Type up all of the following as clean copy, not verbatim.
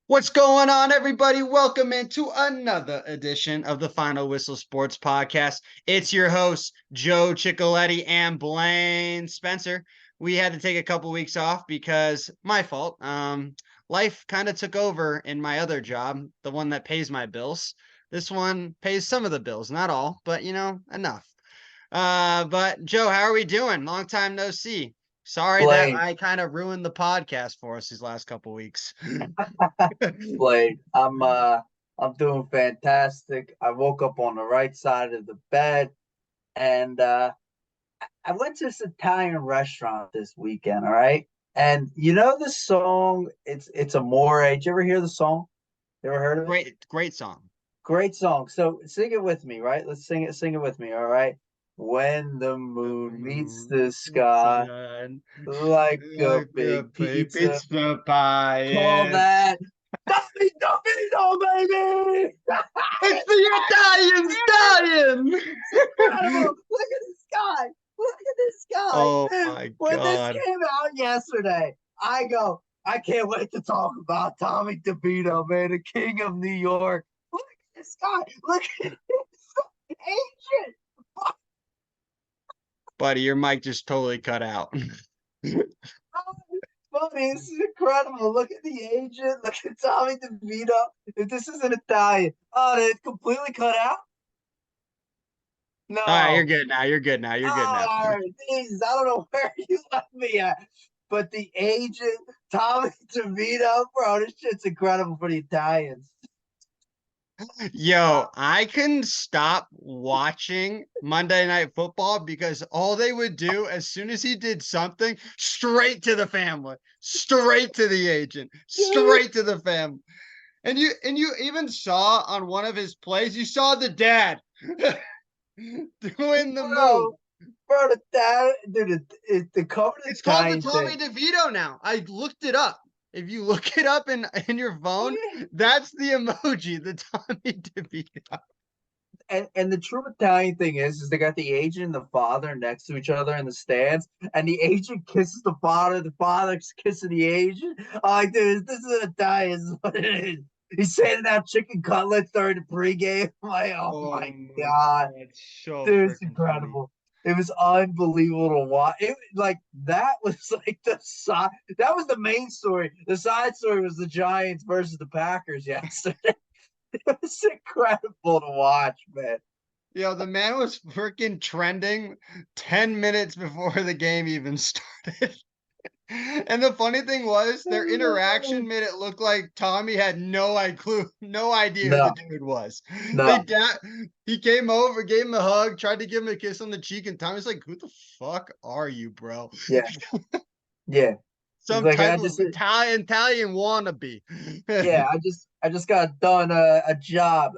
What's going on, everybody? Welcome into another edition of the Final Whistle Sports Podcast. It's your hosts, Joe Ciccoletti and Blaine Spencer. We had to take a couple weeks off because my fault. Life kind of took over in my other job, the one that pays my bills. This one pays some of the bills, not all, but enough. But Joe, how are we doing? Long time no see. Sorry that Blaine, I kind of ruined the podcast for us these last couple weeks. Blaine, I'm doing fantastic. I woke up on the right side of the bed and I went to this Italian restaurant this weekend, all right? And you know the song, it's Amore. Did you ever hear the song? You ever heard of it? Great song. Great song. So sing it with me, right? Let's sing it with me, all right? When the moon meets the sky like a Like a big big pizza, pizza pie. call that Tommy DeVito, baby! It's the Italian stallion. It's incredible. Look at this guy. Look at this Oh guy. my When this God. came out yesterday, I can't wait to talk about Tommy DeVito, man, the king of New York. Look at this guy. Look at his agent. Buddy, your mic just totally cut out. Funny, this is incredible. Look at the agent. Look at Tommy DeVito. If this is an Italian, oh, it's completely cut out. All right, you're No. good now. You're good now. You're good now. Oh, Jesus, I don't know where you left me at. But the agent, Tommy DeVito, bro, this shit's incredible for the Italians. Yo, I couldn't stop watching Monday Night Football because all they would do as soon as he did something, straight to the family, straight to the agent, straight to the family. And you even saw on one of his plays, you saw the dad doing the move. Bro, bro, the dad, dude, the cover of the It's called the Italian Tommy thing. DeVito now. I looked it up. If you look it up in your Oh, phone, yeah. that's the emoji, the Tommy DeVito. And the true Italian thing is they got the agent and the father next to each other in the stands, and the agent kisses the father's kissing the agent. I'm like, dude, this is an Italian, is what it is. He's handing out chicken cutlets during the pregame. I'm like, oh Oh my my God. God, it's so Dude, it's freaking funny. incredible. It was unbelievable to watch. It like that was like the side. That was the main story. The side story was the Giants versus the Packers yesterday. It was incredible to watch, man. Yo, the man was freaking trending 10 minutes before the game even started. And the funny thing was, their interaction made it look like Tommy had no idea who the No, dude was. They no, da- he came over, gave him a hug, tried to give him a kiss on the cheek, and Tommy's like, "Who the fuck are you, bro?" yeah, yeah. He's Some like, type of Italian wannabe. yeah, I just got done a job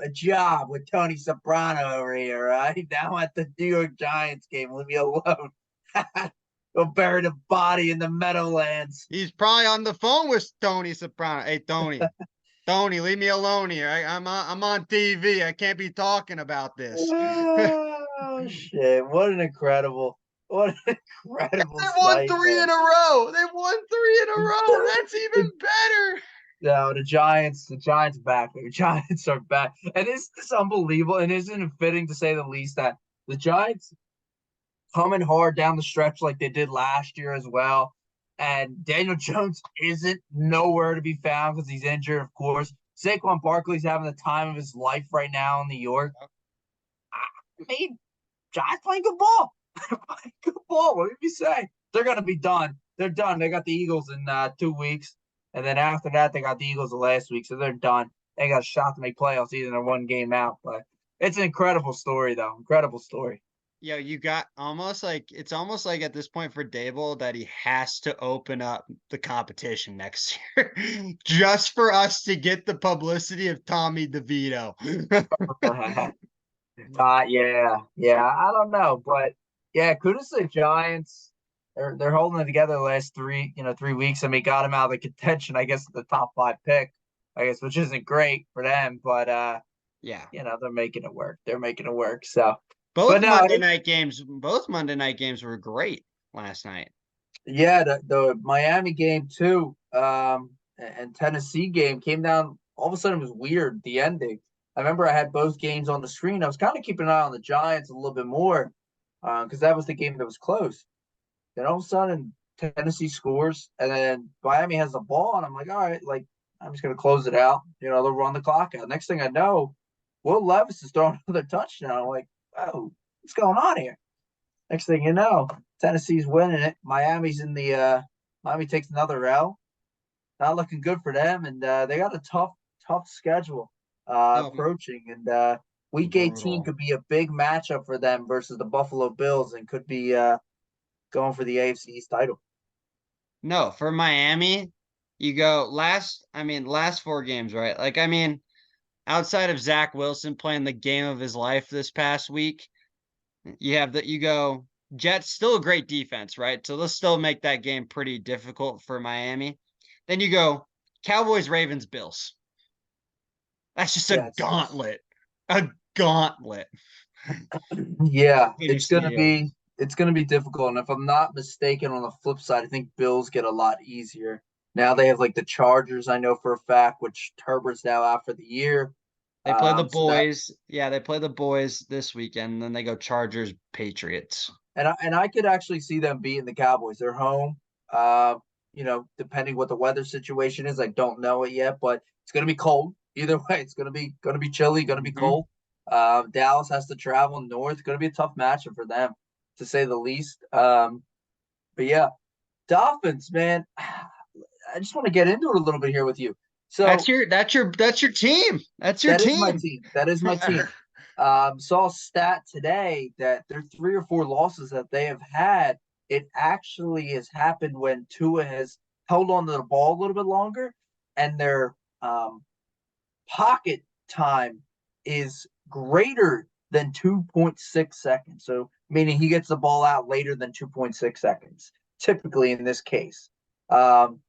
with Tony Soprano over here, right? Now at the New York Giants game. Leave me alone. Go bury the body in the Meadowlands. He's probably on the phone with Tony Soprano. Hey, Tony, leave me alone here. I'm on TV. I can't be talking about this. Oh shit! What an incredible They won sight, three man. in a row. They won three in a row. That's even better. No, the Giants back. The Giants are back, and it's unbelievable. And isn't it fitting to say the least that the Giants coming hard down the stretch like they did last year as well. And Daniel Jones isn't nowhere to be found because he's injured, of course. Saquon Barkley's having the time of his life right now in New York. I mean, Giants playing good ball. They're playing good ball. What did you say? They're gonna be done. They're done. They got the Eagles in 2 weeks, and then after that, they got the Eagles the last week, so they're done. They got a shot to make playoffs, even they're one game out. But it's an incredible story, though. Incredible story. Yo, you got it's almost like at this point for Dable that he has to open up the competition next year just for us to get the publicity of Tommy DeVito. Yeah. I don't know, but yeah, kudos to the Giants. They're holding it together the last 3 weeks. I mean, got him out of the contention, I guess, the top five pick, I guess, which isn't great for them, but Yeah. they're making it work. They're making it work. So, but Both no, Monday night games were great last night. yeah, the Miami game too. and Tennessee game came down. All of a sudden, it was weird. The ending. I remember I had both games on the screen. I was kind of keeping an eye on the Giants a little bit more because that was the game that was close. Then all of a sudden, Tennessee scores, and then Miami has the ball, and I'm like, all right, like I'm just gonna close it out. They'll run the clock out. Next thing I know, Will Levis is throwing another touchdown. I'm like, oh, what's going on here? Next thing you know, Tennessee's winning it. Miami's in the Miami takes another L. Not looking good for them, and they got a tough schedule No, approaching. And Week 18 brutal. could be a big matchup for them versus the Buffalo Bills, and could be going for the AFC East title. No, for Miami, you go last 4 games, right? Like, outside of Zach Wilson playing the game of his life this past week, you go Jets, still a great defense, right? So let's still make that game pretty difficult for Miami. Then you go Cowboys, Ravens, Bills. That's just a Yes. gauntlet. A gauntlet. Yeah, Finish the year. it's gonna be difficult. And if I'm not mistaken, on the flip side, I think Bills get a lot easier. Now they have like the Chargers, I know for a fact, which Herbert's now out for the year. They play the So that boys. Yeah, they play the boys this weekend. Then they go Chargers, Patriots. and I could actually see them beating the Cowboys. They're home. Depending what the weather situation is, I don't know it yet, but it's gonna be cold. Either way, it's gonna be chilly, gonna be Mhm. cold. Dallas has to travel north. Gonna be a tough matchup for them, to say the least. But yeah, Dolphins, man. I just want to get into it a little bit here with you. That's So your team. That's your that is my team. team. That is my team. Saw a stat today that their 3 or 4 losses that they have had, it actually has happened when Tua has held on to the ball a little bit longer, and their pocket time is greater than 2.6 seconds. So meaning he gets the ball out later than 2.6 seconds, typically in this case. Um,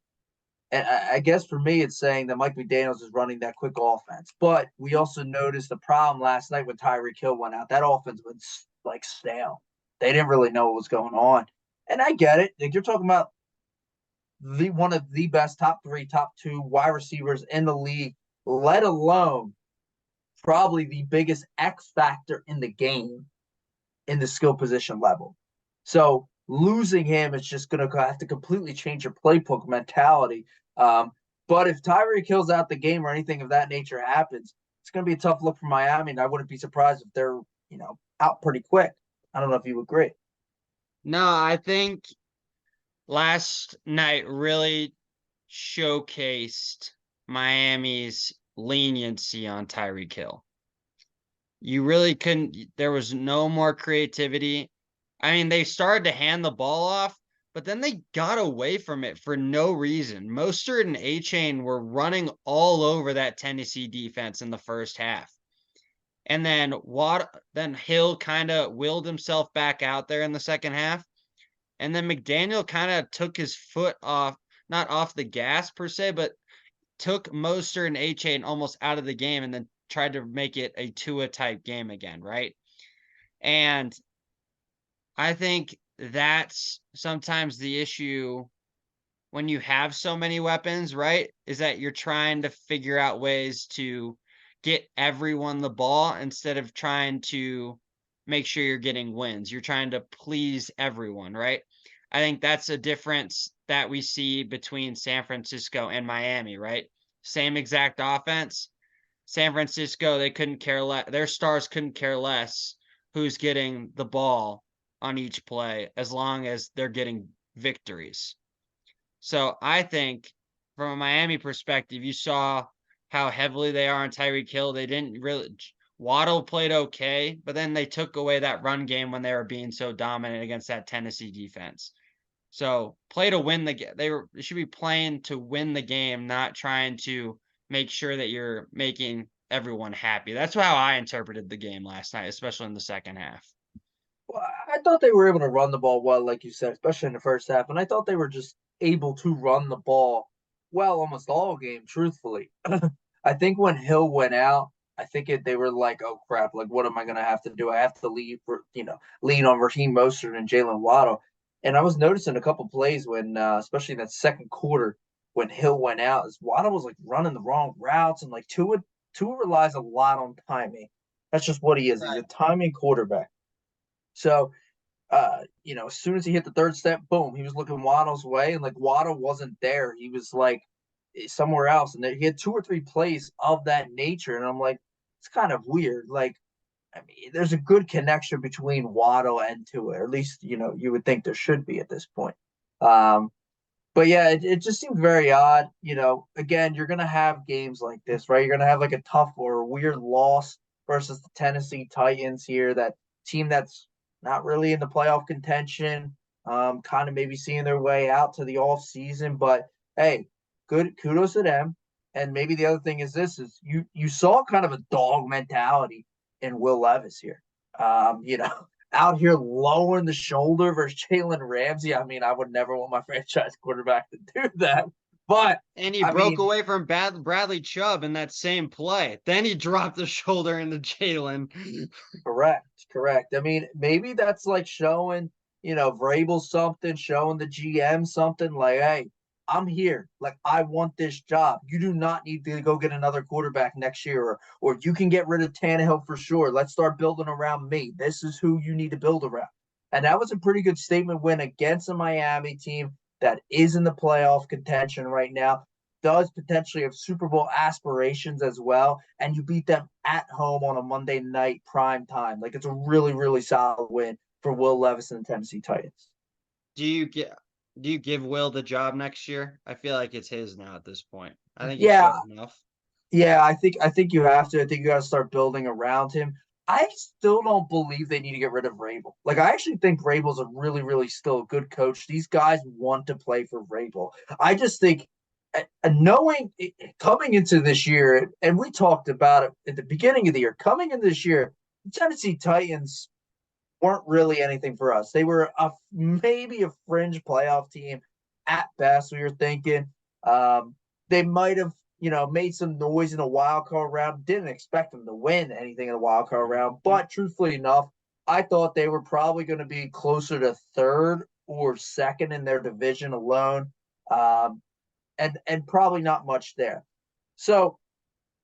and I guess for me, it's saying that Mike McDaniels is running that quick offense. But we also noticed the problem last night when Tyreek Hill went out. That offense was like stale. They didn't really know what was going on. And I get it. Like, you're talking about the one of the best top 3, top 2 wide receivers in the league, let alone probably the biggest X factor in the game in the skill position level. So losing him is just going to have to completely change your playbook mentality. Um, but if Tyreek Hill's out the game or anything of that nature happens, it's going to be a tough look for Miami. And I wouldn't be surprised if they're, out pretty quick. I don't know if you agree. No, I think last night really showcased Miami's leniency on Tyreek Hill. You really couldn't, there was no more creativity. They started to hand the ball off, but then they got away from it for no reason. Mostert and A-Chain were running all over that Tennessee defense in the first half. And then Hill kind of willed himself back out there in the second half. And then McDaniel kind of took his foot off, not off the gas per se, but took Mostert and A-Chain almost out of the game and then tried to make it a Tua type game again, right? And I think that's sometimes the issue when you have so many weapons, right? Is that you're trying to figure out ways to get everyone the ball instead of trying to make sure you're getting wins. You're trying to please everyone, right? I think that's a difference that we see between San Francisco and Miami, right? Same exact offense. San Francisco, they couldn't care less. Their stars couldn't care less who's getting the ball on each play as long as they're getting victories. So I think from a Miami perspective, you saw how heavily they are on Tyreek Hill. They didn't really. Waddle played okay, but then they took away that run game when they were being so dominant against that Tennessee defense. So play to win the game. They should be playing to win the game, not trying to make sure that you're making everyone happy. That's how I interpreted the game last night, especially in the second half. Well, I thought they were able to run the ball well, like you said, especially in the first half. And I thought they were just able to run the ball well almost all game, truthfully. I think when Hill went out, I think they were like, oh crap, like what am I gonna have to do? I have to lean on Raheem Mostert and Jalen Waddle. And I was noticing a couple plays when, especially in that second quarter, when Hill went out is Waddle was like running the wrong routes, and like Tua relies a lot on timing. That's just what he is. He's Right. a timing quarterback. So as soon as he hit the third step, boom, he was looking Waddle's way, and like Waddle wasn't there. He was like somewhere else, and he had two or three plays of that nature, and I'm like, it's kind of weird. Like, I mean, there's a good connection between Waddle and Tua, or at least you would think there should be at this point. Um, but yeah, it just seems very odd. Again, you're gonna have games like this, right? You're gonna have like a tough or a weird loss versus the Tennessee Titans here, that team that's not really in the playoff contention, kind of maybe seeing their way out to the off season. But hey, good kudos to them. And maybe the other thing is this is you saw kind of a dog mentality in Will Levis here. Out here lowering the shoulder versus Jalen Ramsey. I mean, I would never want my franchise quarterback to do that. But And he I broke mean, away from Bradley Chubb in that same play. Then he dropped the shoulder into Jalen. correct. I mean, maybe that's like showing, Vrabel something, showing the GM something like, hey, I'm here. Like, I want this job. You do not need to go get another quarterback next year, or you can get rid of Tannehill for sure. Let's start building around me. This is who you need to build around. And that was a pretty good statement win against a Miami team that is in the playoff contention right now, does potentially have Super Bowl aspirations as well, and you beat them at home on a Monday night prime time. Like, it's a really, really solid win for Will Levis and the Tennessee Titans. Do you get do you give Will the job next year? I feel like it's his now at this point. I think he Yeah, showed enough. yeah, I think you have to. I think you got to start building around him. I still don't believe they need to get rid of Vrabel. Like, I actually think Vrabel's a really, really still a good coach. These guys want to play for Vrabel. I just think, knowing coming into this year, and we talked about it at the beginning of the year, coming into this year, the Tennessee Titans weren't really anything for us. They were maybe a fringe playoff team at best. We were thinking they might have, made some noise in a wild card round. Didn't expect them to win anything in a wild card round, but truthfully enough, I thought they were probably going to be closer to third or second in their division alone, and probably not much there. So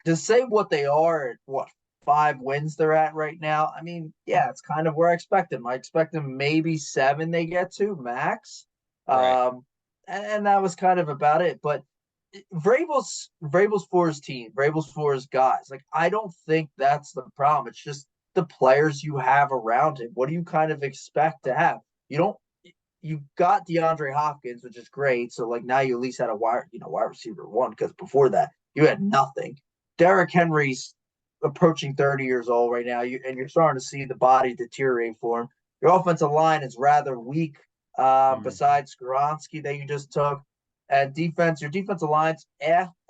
to say what they are at what 5 wins they're at right now, I mean, yeah, it's kind of where I expect them. I expect them maybe 7 they get to max. Right. And that was kind of about it. But Vrabel's for his team, Vrabel's for his guys. Like, I don't think that's the problem. It's just the players you have around him. What do you kind of expect to have? You don't you got DeAndre Hopkins, which is great. So like now you at least had a wide receiver one, because before that you had nothing. Derrick Henry's approaching 30 years old right now, and you're starting to see the body deteriorate for him. Your offensive line is rather weak, Mhm. besides Skoronski that you just took. And your defensive line's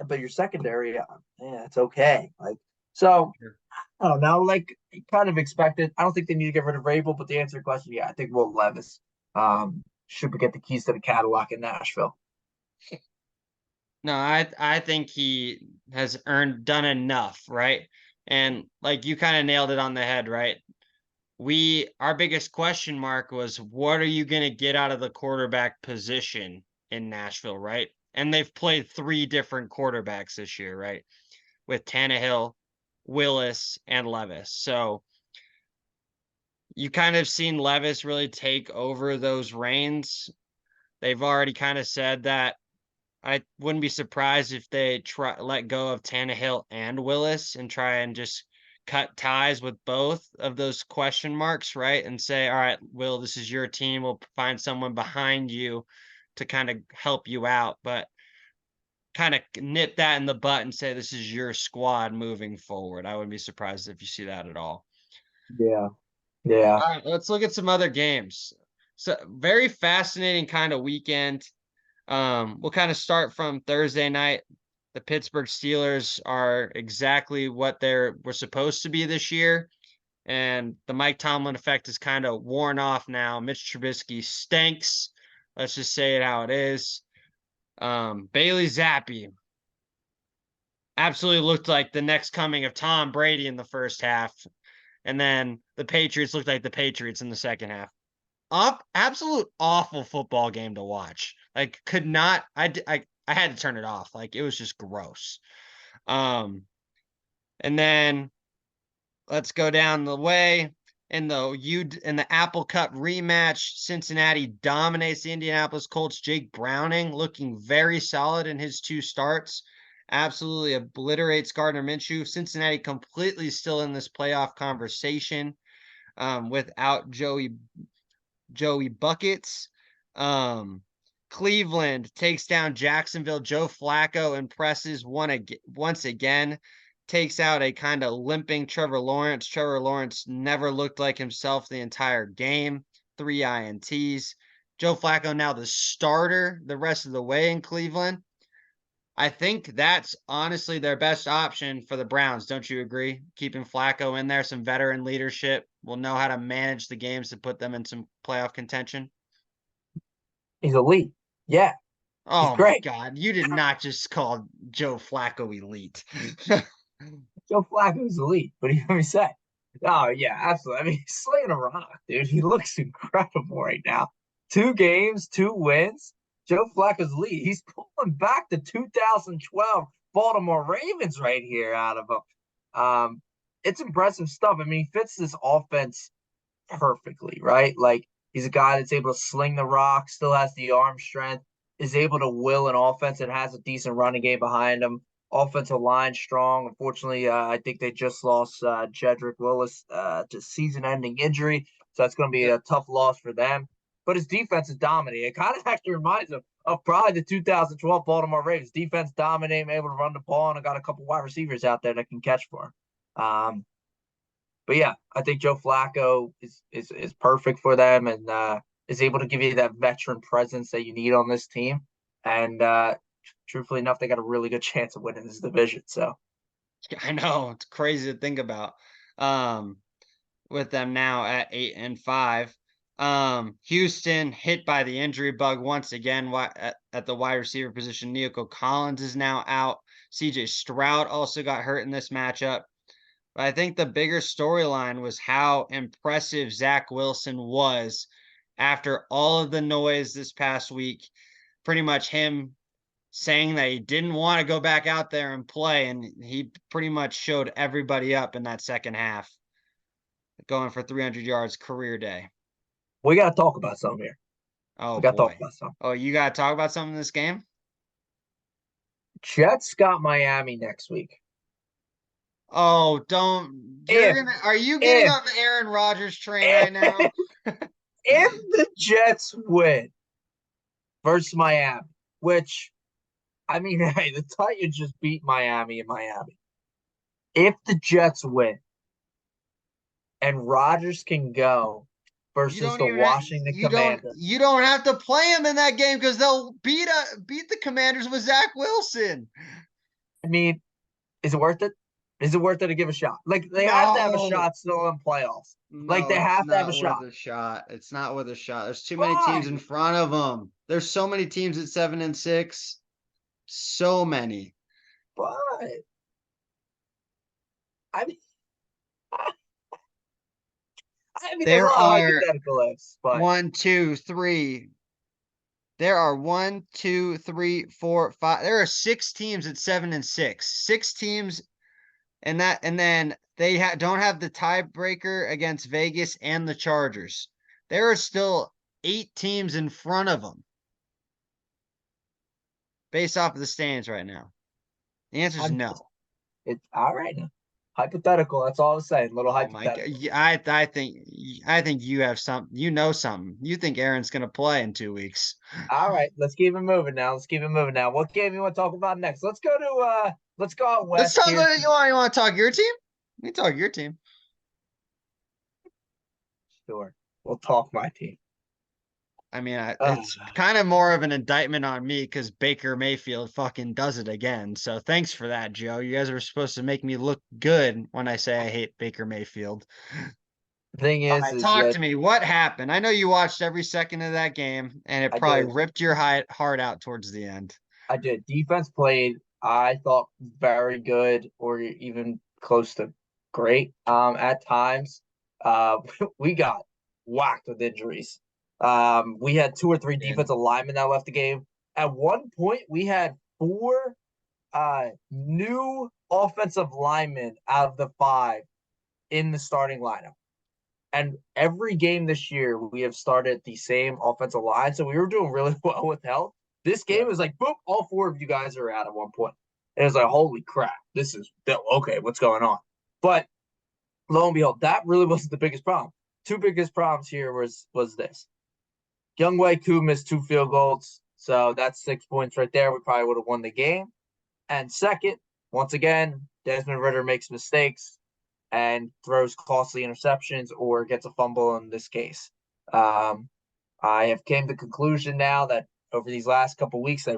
but your secondary, it's okay. Like, so Sure. I don't know, like, kind of expected. I don't think they need to get rid of Rabel, but to answer your question, yeah, I think Will Levis should get the keys to the Cadillac in Nashville. No, I think he has done enough, right? And like you kind of nailed it on the head, right? Our biggest question mark was what are you going to get out of the quarterback position in Nashville, right? And they've played three different quarterbacks this year, right? With Tannehill, Willis, and Levis. So you kind of seen Levis really take over those reins. They've already kind of said that I wouldn't be surprised if they let go of Tannehill and Willis and try and just cut ties with both of those question marks, right? And say, all right, Will, this is your team. We'll find someone behind you to kind of help you out, but kind of nip that in the butt and say this is your squad moving forward. I wouldn't be surprised if you see that at all. Yeah, yeah. All right, let's look at some other games. So very fascinating kind of weekend. We'll kind of start from Thursday night. The Pittsburgh Steelers are exactly what were supposed to be this year, and the Mike Tomlin effect is kind of worn off now. Mitch Trubisky stinks. Let's just say it how it is. Bailey Zappi absolutely looked like the next coming of Tom Brady in the first half, and then the Patriots looked like the Patriots in the second half. Absolute awful football game to watch. Like, could not. I had to turn it off. Like, it was just gross. And then let's go down the way in the Apple Cup rematch. Cincinnati dominates the Indianapolis Colts. Jake Browning looking very solid in his 2 starts. Absolutely obliterates Gardner Minshew. Cincinnati completely still in this playoff conversation without Joey Buckets. Cleveland takes down Jacksonville. Joe Flacco impresses once again, takes out a kind of limping Trevor Lawrence. Trevor Lawrence never looked like himself the entire game. 3 INTs. Joe Flacco now the starter the rest of the way in Cleveland. I think that's honestly their best option for the Browns. Don't you agree? Keeping Flacco in there, some veteran leadership, will know how to manage the games to put them in some playoff contention. He's elite. Yeah, he's Oh my great. God. You did not just call Joe Flacco elite. Joe Flacco's elite. What do you want me to say? Oh yeah, absolutely. I mean, he's slinging a rock, dude. He looks incredible right now. 2 games, 2 wins. Joe Flacco's elite. He's pulling back the 2012 Baltimore Ravens right here out of him. It's impressive stuff. I mean, he fits this offense perfectly, right? Like, he's a guy that's able to sling the rock, still has the arm strength, is able to will an offense that has a decent running game behind him. Offensive line strong. Unfortunately, I think they just lost Jedrick Willis to season-ending injury, so that's going to be Yep. a tough loss for them. But his defense is dominating. It kind of actually reminds him of probably the 2012 Baltimore Ravens. Defense dominating, able to run the ball, and I got a couple wide receivers out there that can catch for him. But yeah, I think Joe Flacco is perfect for them and is able to give you that veteran presence that you need on this team. And truthfully enough, they got a really good chance of winning this division. So I know. It's crazy to think about. With them now at 8-5. Houston hit by the injury bug once again at the wide receiver position. Nico Collins is now out. CJ Stroud also got hurt in this matchup. But I think the bigger storyline was how impressive Zach Wilson was after all of the noise this past week. Pretty much him saying that he didn't want to go back out there and play, and he pretty much showed everybody up in that second half, going for 300 yards career day. we got to talk about something here. Oh, We got to talk boy. about something. Oh, you got to talk about something in this game? Jets got Miami next week. Oh, If are you getting if on the Aaron Rodgers train right if, now? if the Jets win versus Miami, which I mean, hey, the Titans just beat Miami in Miami. If the Jets win and Rodgers can go You versus don't the even have, Washington Commanders, you don't have to play him in that game because they'll beat the Commanders with Zach Wilson. I mean, is it worth it? Is it worth it to give a shot? Like, they have to have a No. shot still in playoffs. Like, No, they it's have to have a not worth shot. a shot. It's not worth a shot. There's too many teams in Fine, front of them. There's so many teams at 7-6. So many. but I mean, there's a There lot of are hypothetical ifs, but one, two, three. There are 1, 2, 3, 4, 5. There are 6 teams at 7-6. 6 teams, and then they don't have the tiebreaker against Vegas and the Chargers. There are still 8 teams in front of them, based off of the standings right now. The answer is I'm no. it's all right now. Hypothetical. That's all I'm saying. Little Oh my God! hypothetical. I think you have some. You know something. You think Aaron's gonna play in 2 weeks. All right, let's keep it moving now. Let's keep it moving now. What game you want to talk about next? Let's go out Let's west talk here. about you want to talk your team? We can talk your team. Sure. We'll talk my team. I mean, Uh, it's kind of more of an indictment on me because Baker Mayfield fucking does it again. So thanks for that, Joe. You guys are supposed to make me look good when I say I hate Baker Mayfield. thing All is, right, is talk that to me. What happened? I know you watched every second of that game, and it I probably did. ripped your heart out towards the end. I did. Defense played, I thought, very good or even close to great. At times, we got whacked with injuries. We had 2 or 3 Did. defensive linemen that left the game. at one point we had 4 new offensive linemen out of the 5 in the starting lineup. And every game this year, we have started the same offensive line. So we were doing really well with health. This game is like, boom, all 4 of you guys are out at one point. And it's like, holy crap, this is okay, what's going on? But lo and behold, that really wasn't the biggest problem. 2 biggest problems here was this. Younghoe Koo missed 2 field goals. So that's 6 points right there. We probably would have won the game. And second, once again, Desmond Ridder makes mistakes and throws costly interceptions or gets a fumble in this case. I have came to the conclusion now that over these last couple of weeks that,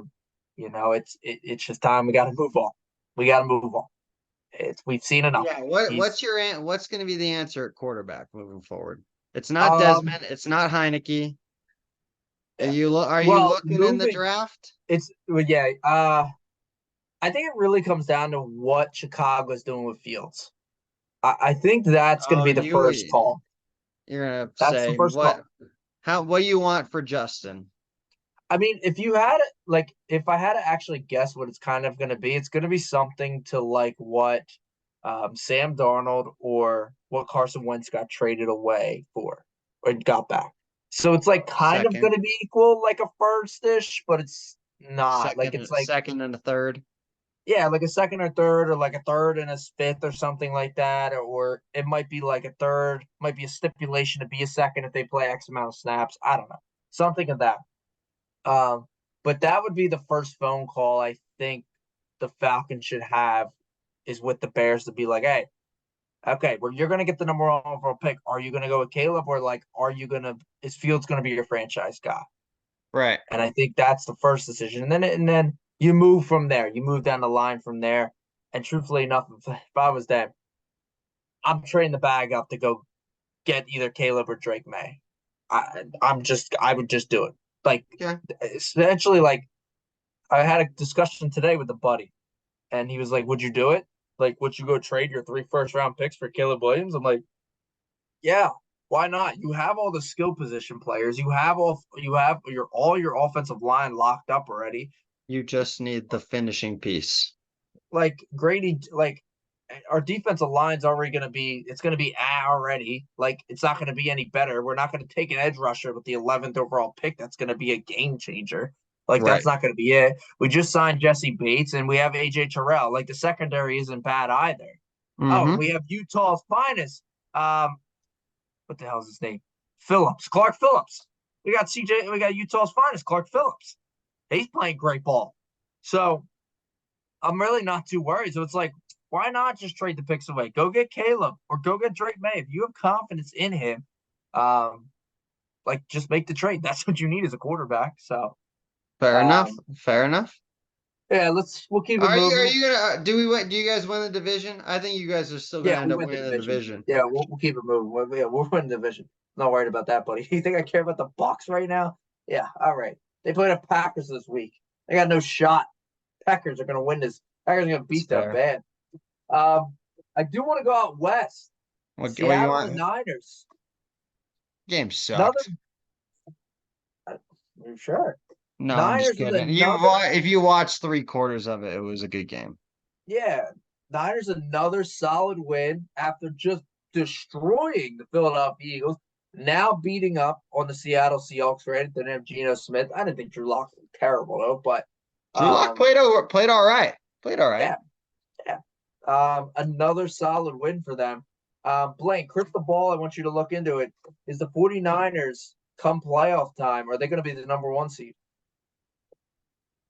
it's just time we got to move on. We got to move on. We've seen enough. Yeah. What's going to be the answer at quarterback moving forward? It's not Um, Desmond. It's not Heineke. yeah. Are you Well, looking in the draft? yeah. I think it really comes down to what Chicago's doing with Fields. I think that's going to Oh, be the first call. you're gonna That's the say first call. what do you want for Justin? I mean, if I had to actually guess what it's kind of going to be, it's going to be something to like what Sam Darnold or what Carson Wentz got traded away for or got back. So it's like kind of Second, going to be equal, like a first-ish, but it's not. Like it's like second and a third. yeah, like a second or third, or like a third and a fifth, or something like that, or it might be like a third, might be a stipulation to be a second if they play X amount of snaps. I don't know, something of that. But that would be the first phone call I think the Falcons should have is with the Bears to be like, hey, okay, well, you're gonna get the number 1 overall pick. Are you gonna go with Caleb, or like, is Fields gonna be your franchise guy? Right. And I think that's the first decision, and then you move from there. You move down the line from there. And truthfully enough, if I was them, I'm trading the bag up to go get either Caleb or Drake May. I would just do it. Like Yeah. essentially, like I had a discussion today with a buddy, and he was like, "Would you do it? Like, would you go trade your 3 first-round picks for Caleb Williams?" I'm like, "Yeah, why not? You have all the skill position players. You have all your offensive line locked up already. You just need the finishing piece. Like Grady, like our defensive line's already going to be, it's going to be already. Like it's not going to be any better. We're not going to take an edge rusher with the 11th overall pick. That's going to be a game changer. Like Right. that's not going to be it. We just signed Jesse Bates and we have AJ Terrell. Like the secondary isn't bad either. Oh, Mm-hmm. we have Utah's finest. What the hell is his name? Clark Phillips. We got Utah's finest, Clark Phillips. He's playing great ball. So I'm really not too worried. So it's like, why not just trade the picks away? Go get Caleb or go get Drake May. If you have confidence in him, like just make the trade. That's what you need as a quarterback. So Fair enough. um, Fair enough. yeah, we'll keep it Are moving. you gonna do we win? Do you guys win the division? I think you guys are still gonna Yeah, end we up win the winning the division. division. Yeah, we'll keep it moving. We'll win the division. Not worried about that, buddy. You think I care about the Bucks right now? Yeah, all right. They play the Packers this week. They got no shot. Packers are gonna win this. Packers are gonna It's beat them fair. bad. I do want to go out west. What you Seattle and want? Niners. Game Another, sucked. sure. No, I'm just Niners is kidding. another, If you watch 3/4 of it, it was a good game. yeah. Niners another solid win after just destroying the Philadelphia Eagles. Now beating up on the Seattle Seahawks. Right, didn't have Geno Smith. I didn't think Drew Lock was terrible though, but Drew Lock played all right. Played all right. yeah, yeah. Another solid win for them. Blaine, crystal ball, I want you to look into it. Is the 49ers come playoff time, are they going to be the number 1 seed?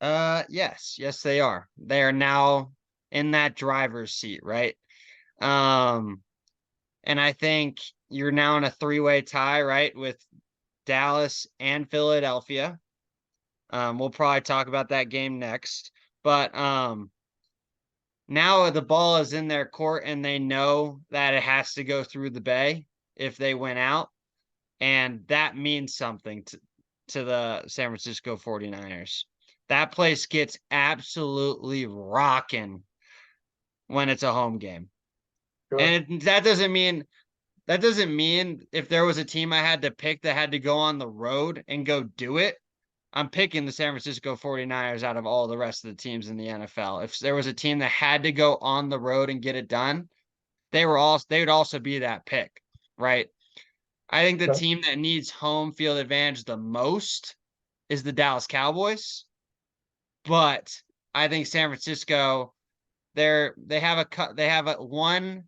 Yes, they are. They are now in that driver's seat, right? Um, and I think you're now in a 3-way tie, right, with Dallas and Philadelphia. We'll probably talk about that game next, but now the ball is in their court and they know that it has to go through the Bay if they win out, and that means something to the San Francisco 49ers. That place gets absolutely rocking when it's a home game. Sure. And that doesn't mean if there was a team I had to pick that had to go on the road and go do it, I'm picking the San Francisco 49ers out of all the rest of the teams in the NFL. If there was a team that had to go on the road and get it done, they would also be that pick, right? I think the Okay. team that needs home field advantage the most is the Dallas Cowboys, but I think San Francisco they have a one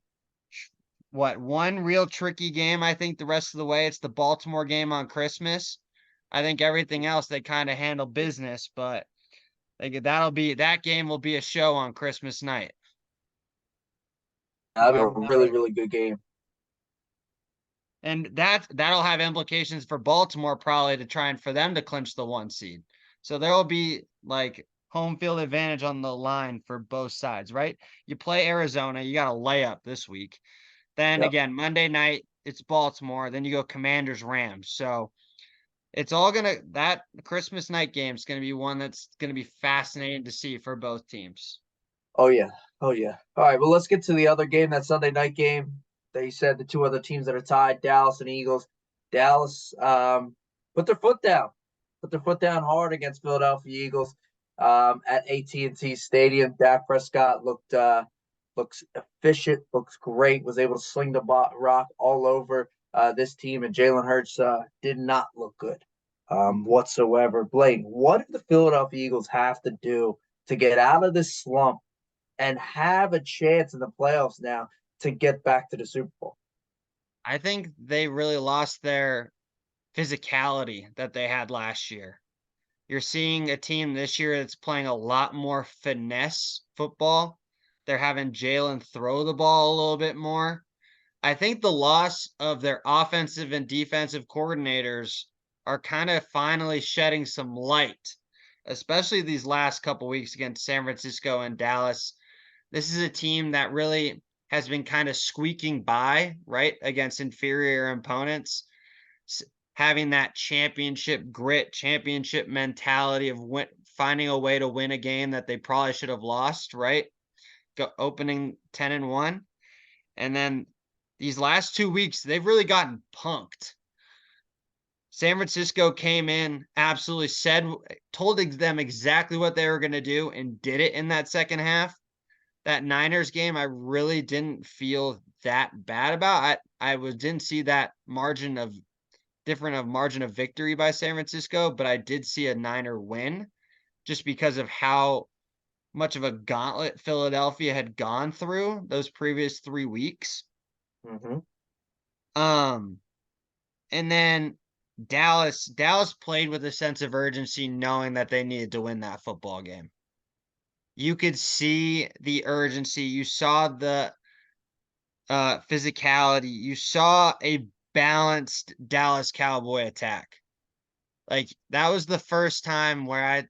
real tricky game. I think the rest of the way it's the Baltimore game on Christmas. I think everything else they kind of handle business, but that game will be a show on Christmas night. That'd be a Whoever really, really good game. And that'll have implications for Baltimore probably to try and for them to clinch the 1 seed. So there will be like home field advantage on the line for both sides, right? You play Arizona, you got a layup this week. Then Yep. again, Monday night it's Baltimore. Then you go Commanders Rams. So it's all that Christmas night game is gonna be one that's gonna be fascinating to see for both teams. Oh yeah. Oh yeah. All right. Well, let's get to the other game, that Sunday night game. They said the two other teams that are tied, Dallas and Eagles. Dallas put their foot down. Put their foot down hard against Philadelphia Eagles at AT&T Stadium. Dak Prescott looks efficient, looks great, was able to sling the rock all over this team, and Jalen Hurts did not look good whatsoever. Blaine, what do the Philadelphia Eagles have to do to get out of this slump and have a chance in the playoffs now to get back to the Super Bowl? I think they really lost their physicality that they had last year. You're seeing a team this year that's playing a lot more finesse football. They're having Jalen throw the ball a little bit more. I think the loss of their offensive and defensive coordinators are kind of finally shedding some light, especially these last couple weeks against San Francisco and Dallas. This is a team that really has been kind of squeaking by, right, against inferior opponents, having that championship grit, championship mentality of finding a way to win a game that they probably should have lost, right? Opening 10-1. And then these last 2 weeks, they've really gotten punked. San Francisco came in, absolutely told them exactly what they were going to do and did it in that second half. That Niners game, I really didn't feel that bad about. Didn't see that margin of victory by San Francisco, but I did see a Niner win just because of how much of a gauntlet Philadelphia had gone through those previous 3 weeks. Mm-hmm. And then Dallas played with a sense of urgency, knowing that they needed to win that football game. You could see the urgency. You saw the physicality. You saw a balanced Dallas Cowboy attack. Like that was the first time where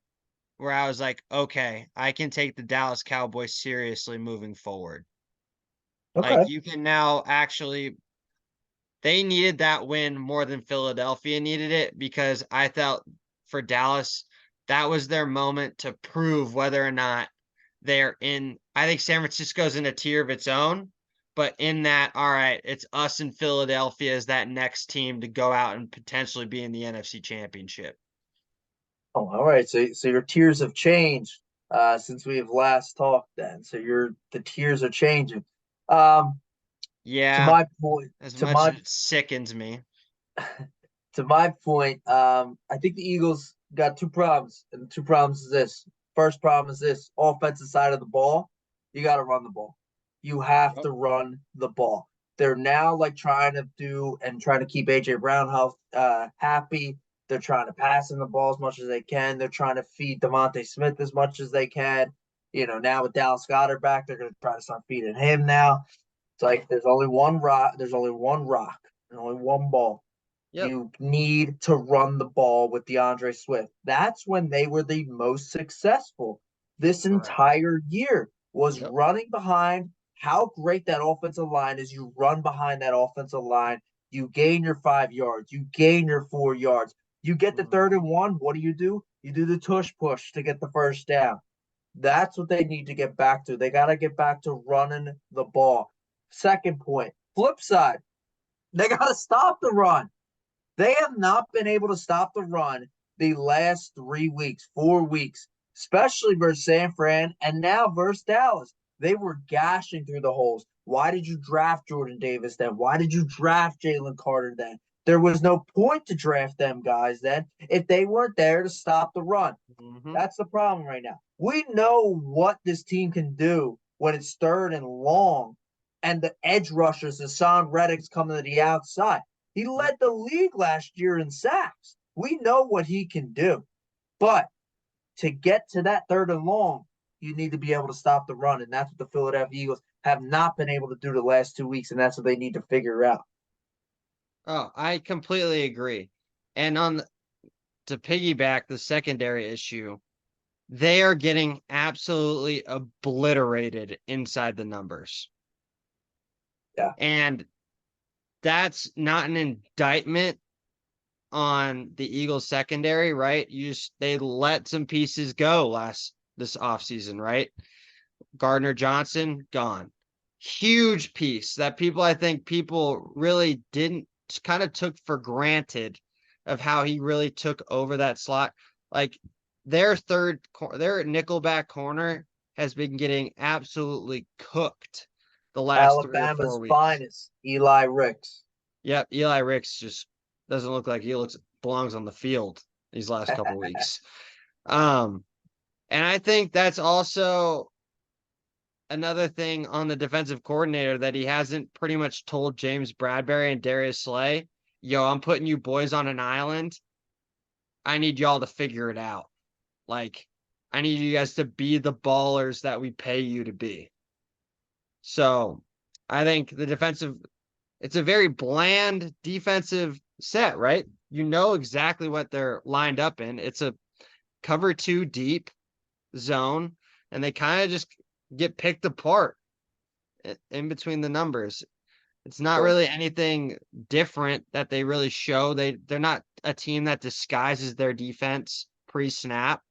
I was like, okay, I can take the Dallas Cowboys seriously moving forward. Like Okay. you can now actually they needed that win more than Philadelphia needed it because I felt for Dallas that was their moment to prove whether or not they're in. I think San Francisco's in a tier of its own, but in that, all right, it's us and Philadelphia as that next team to go out and potentially be in the NFC Championship. Oh, all right. So your tiers have changed since we have last talked. Then, so the tiers are changing. Um, to Yeah, my point, as to much my as it sickens me. to my point, I think the Eagles got two problems, and the two problems is this. First problem is this: offensive side of the ball, you got to run the ball. You have Yep. to run the ball. They're now like trying to keep AJ Brown happy. They're trying to pass in the ball as much as they can. They're trying to feed Devontae Smith as much as they can. Now with Dallas Goedert back, they're going to try to start feeding him now. It's like there's only one rock. There's only one rock. And only one ball. Yep. You need to run the ball with DeAndre Swift. That's when they were the most successful this Correct. entire year was Yep. running behind. How great that offensive line is. You run behind that offensive line. You gain your 5 yards. You gain your 4 yards. You get the Mhm. 3rd and 1. What do? You do the tush push to get the first down. That's what they need to get back to. They got to get back to running the ball. Second point, flip side, they got to stop the run. They have not been able to stop the run the last 3 weeks, 4 weeks, especially versus San Fran and now versus Dallas. They were gashing through the holes. Why did you draft Jordan Davis then? Why did you draft Jalen Carter then? There was no point to draft them guys then if they weren't there to stop the run. Mm-hmm. That's the problem right now. We know what this team can do when it's third and long, and the edge rushers, Hassan Reddick's coming to the outside. He led the league last year in sacks. We know what he can do. But to get to that third and long, you need to be able to stop the run. And that's what the Philadelphia Eagles have not been able to do the last 2 weeks. And that's what they need to figure out. Oh, I completely agree. And to piggyback the secondary issue, they are getting absolutely obliterated inside the numbers. Yeah. And that's not an indictment on the Eagles secondary, right? They let some pieces go this offseason, right? Gardner Johnson gone. Huge piece that I think people really didn't kind of took for granted of how he really took over that slot. Like their nickelback corner has been getting absolutely cooked the last 3 or 4 Alabama's weeks. finest, Eli Ricks. Yep, Eli Ricks just doesn't look like belongs on the field these last couple weeks. And I think that's also another thing on the defensive coordinator that he hasn't pretty much told James Bradbury and Darius Slay, yo, I'm putting you boys on an island. I need y'all to figure it out. Like, I need you guys to be the ballers that we pay you to be. So I think it's a very bland defensive set, right? You know exactly what they're lined up in. It's a cover 2 deep zone, and they kind of just get picked apart in between the numbers. It's not Sure. really anything different that they really show. They're not a team that disguises their defense pre-snap.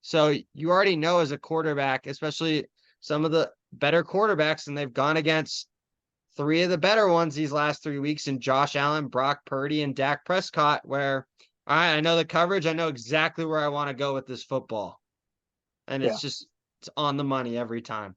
So you already know as a quarterback, especially some of the better quarterbacks, and they've gone against 3 of the better ones these last 3 weeks in Josh Allen, Brock Purdy, and Dak Prescott, where all right, I know the coverage. I know exactly where I want to go with this football. And Yeah. it's on the money every time.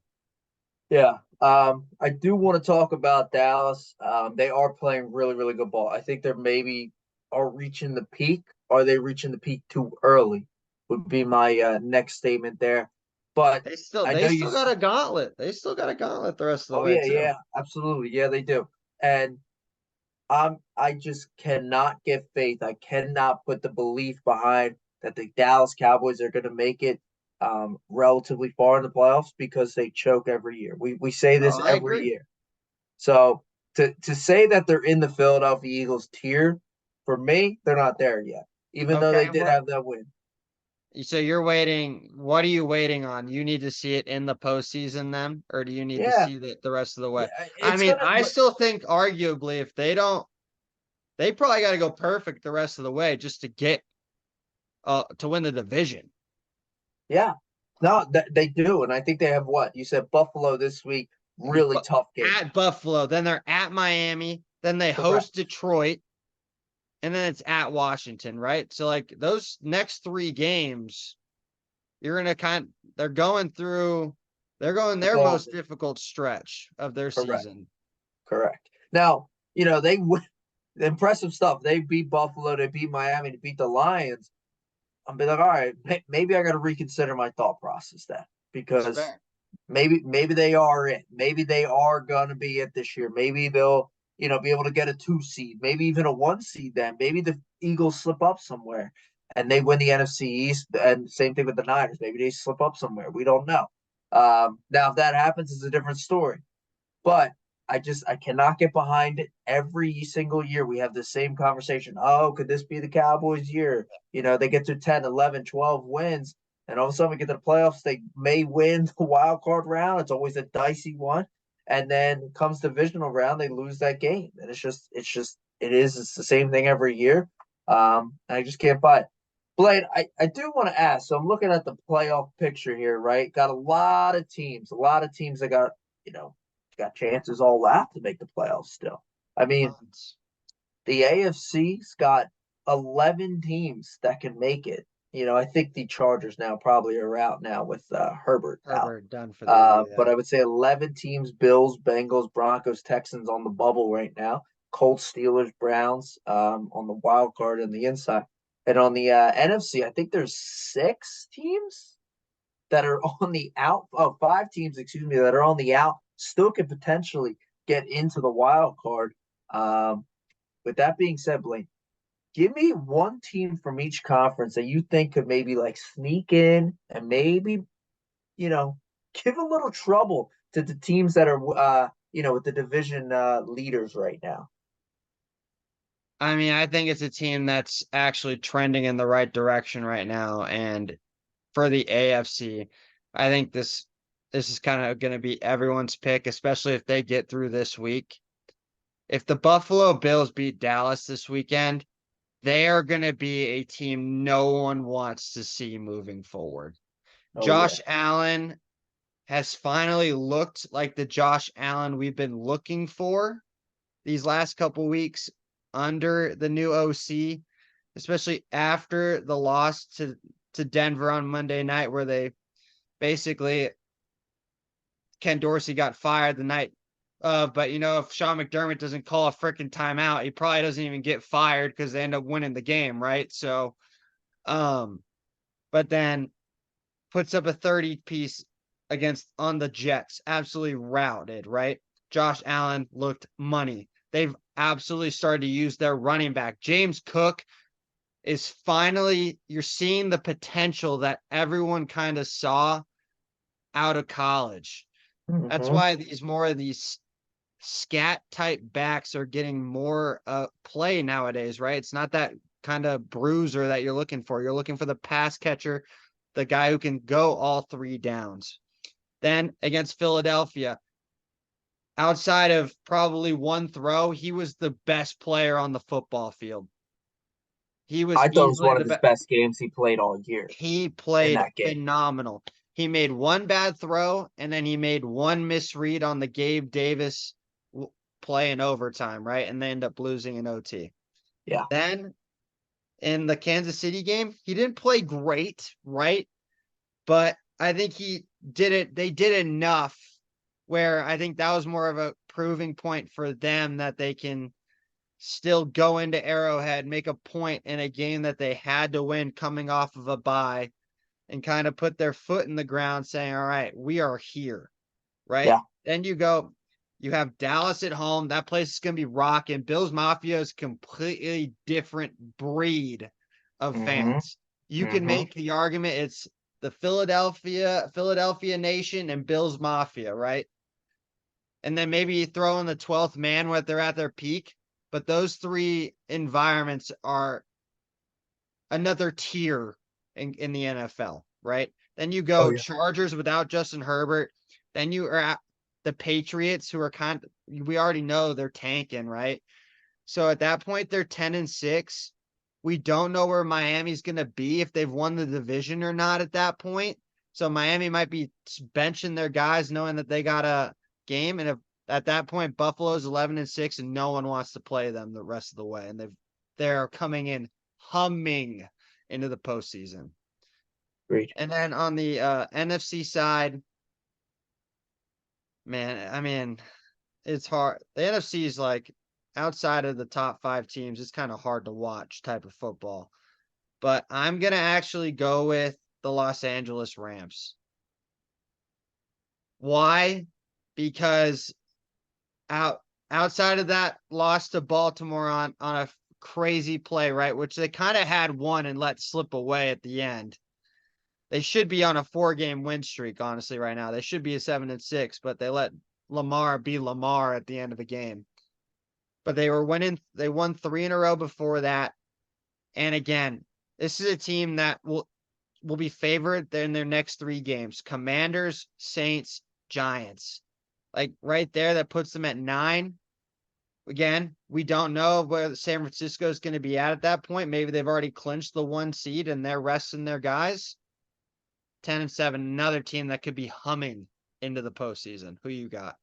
Yeah. I do want to talk about Dallas. They are playing really, really good ball. I think they're maybe are reaching the peak. Are they reaching the peak too early? Would be my next statement there. But I They know you. still got a gauntlet. They still got a gauntlet the rest of the Oh way yeah, too. yeah, absolutely. Yeah, they do. And I just cannot get faith. I cannot put the belief behind that the Dallas Cowboys are going to make it relatively far in the playoffs because they choke every year. We say Oh, this I every agree. year. So to say that they're in the Philadelphia Eagles tier, for me, they're not there yet. Even though they Okay, did have that win. so you're waiting. What are you waiting on? You need to see it in the postseason then, or do you need to Yeah, see it the rest of the way? yeah, I it's mean, gonna. I still think arguably if they don't, they probably got to go perfect the rest of the way just to get to win the division. Yeah, no, they do, and I think they have what you said. Buffalo this week, really But tough game. at Buffalo, then they're at Miami, then they Correct. host Detroit, and then it's at Washington, right? So like those next 3 games, you're gonna they're going their most difficult stretch of their Correct. season. Correct. Now, they impressive stuff. They beat Buffalo, they beat Miami, they beat the Lions. I'm be like, all right, maybe I got to reconsider my thought process then It's because fair. maybe they are it. Maybe they are gonna be it this year. Maybe they'll be able to get a 2 seed, maybe even a 1 seed. Then maybe the Eagles slip up somewhere and they win the NFC East. And same thing with the Niners. Maybe they slip up somewhere. We don't know. Now, if that happens, it's a different story. But I cannot get behind it. Every single year we have the same conversation. Oh, could this be the Cowboys' year? They get to 10, 11, 12 wins, and all of a sudden we get to the playoffs. They may win the wild card round. It's always a dicey one. And then comes divisional round, they lose that game. And it's the same thing every year. I just can't buy it. Blaine, I do want to ask. So I'm looking at the playoff picture here, right? Got a lot of teams, that got chances all left to make the playoffs still. I mean, Tons. the AFC's got 11 teams that can make it. I think the Chargers now probably are out now with Herbert out. Herbert done for the year. But Yeah. I would say 11 teams: Bills, Bengals, Broncos, Texans on the bubble right now. Colts, Steelers, Browns on the wild card and the inside. And on the NFC, I think there's 6 teams that are on the out. Oh, 5 teams, excuse me, that are on the out. Still could potentially get into the wild card. With that being said, Blaine, give me one team from each conference that you think could maybe like sneak in and maybe, you know, give a little trouble to the teams that are, with the division leaders right now. I mean, I think it's a team that's actually trending in the right direction right now. And for the AFC, I think this is kind of going to be everyone's pick, especially if they get through this week. If the Buffalo Bills beat Dallas this weekend, they are going to be a team no one wants to see moving forward. Oh yeah. Josh Allen has finally looked like the Josh Allen we've been looking for these last couple weeks under the new OC, especially after the loss to Denver on Monday night, where they basically Ken Dorsey got fired the night of. But if Sean McDermott doesn't call a freaking timeout, he probably doesn't even get fired because they end up winning the game, right? So, but then puts up a 30 piece against on the Jets, absolutely routed, right? Josh Allen looked money. They've absolutely started to use their running back. James Cook is finally, you're seeing the potential that everyone kind of saw out of college. That's Mm-hmm. why these scat type backs are getting more play nowadays, right? It's not that kind of bruiser that you're looking for. You're looking for the pass catcher, the guy who can go all 3 downs. Then against Philadelphia, outside of probably one throw, he was the best player on the football field. He was I thought it was easily one of the his best. best games he played all year He in played that game. phenomenal. He made one bad throw, and then he made one misread on the Gabe Davis play in overtime, right? And they end up losing in OT. Yeah. Then in the Kansas City game, he didn't play great, right? But I think he did it. They did enough where I think that was more of a proving point for them that they can still go into Arrowhead, make a point in a game that they had to win coming off of a bye, and kind of put their foot in the ground saying, all right, we are here, right? Yeah. Then you have Dallas at home. That place is going to be rocking. Bills Mafia is completely different breed of Mm-hmm. fans. You can Mm-hmm. make the argument it's the Philadelphia Nation and Bills Mafia, right? And then maybe you throw in the 12th man when they're at their peak. But those 3 environments are another tier in the NFL, right? Then you Oh go yeah. Chargers without Justin Herbert. Then you are at the Patriots, who are we already know they're tanking, right? So at that point, they're 10-6. We don't know where Miami's going to be, if they've won the division or not at that point. So Miami might be benching their guys knowing that they got a game. And if at that point, Buffalo's 11-6 and no one wants to play them the rest of the way. And they're coming in humming into the postseason. Great. And then on the NFC side, man, I mean, it's hard. The NFC is like outside of the top 5 teams, it's kind of hard to watch type of football. But I'm going to actually go with the Los Angeles Rams. Why? Because outside of that loss to Baltimore on a crazy play, right? Which they kind of had won and let slip away at the end. They should be on a 4-game win streak, honestly, right now. They should be a 7-6, but they let Lamar be Lamar at the end of the game. But they won 3 in a row before that. And again, this is a team that will be favored in their next 3 games. Commanders, Saints, Giants. Like right there, that puts them at 9. Again, we don't know where San Francisco is going to be at that point. Maybe they've already clinched the 1 seed and they're resting their guys. 10-7, another team that could be humming into the postseason. Who you got?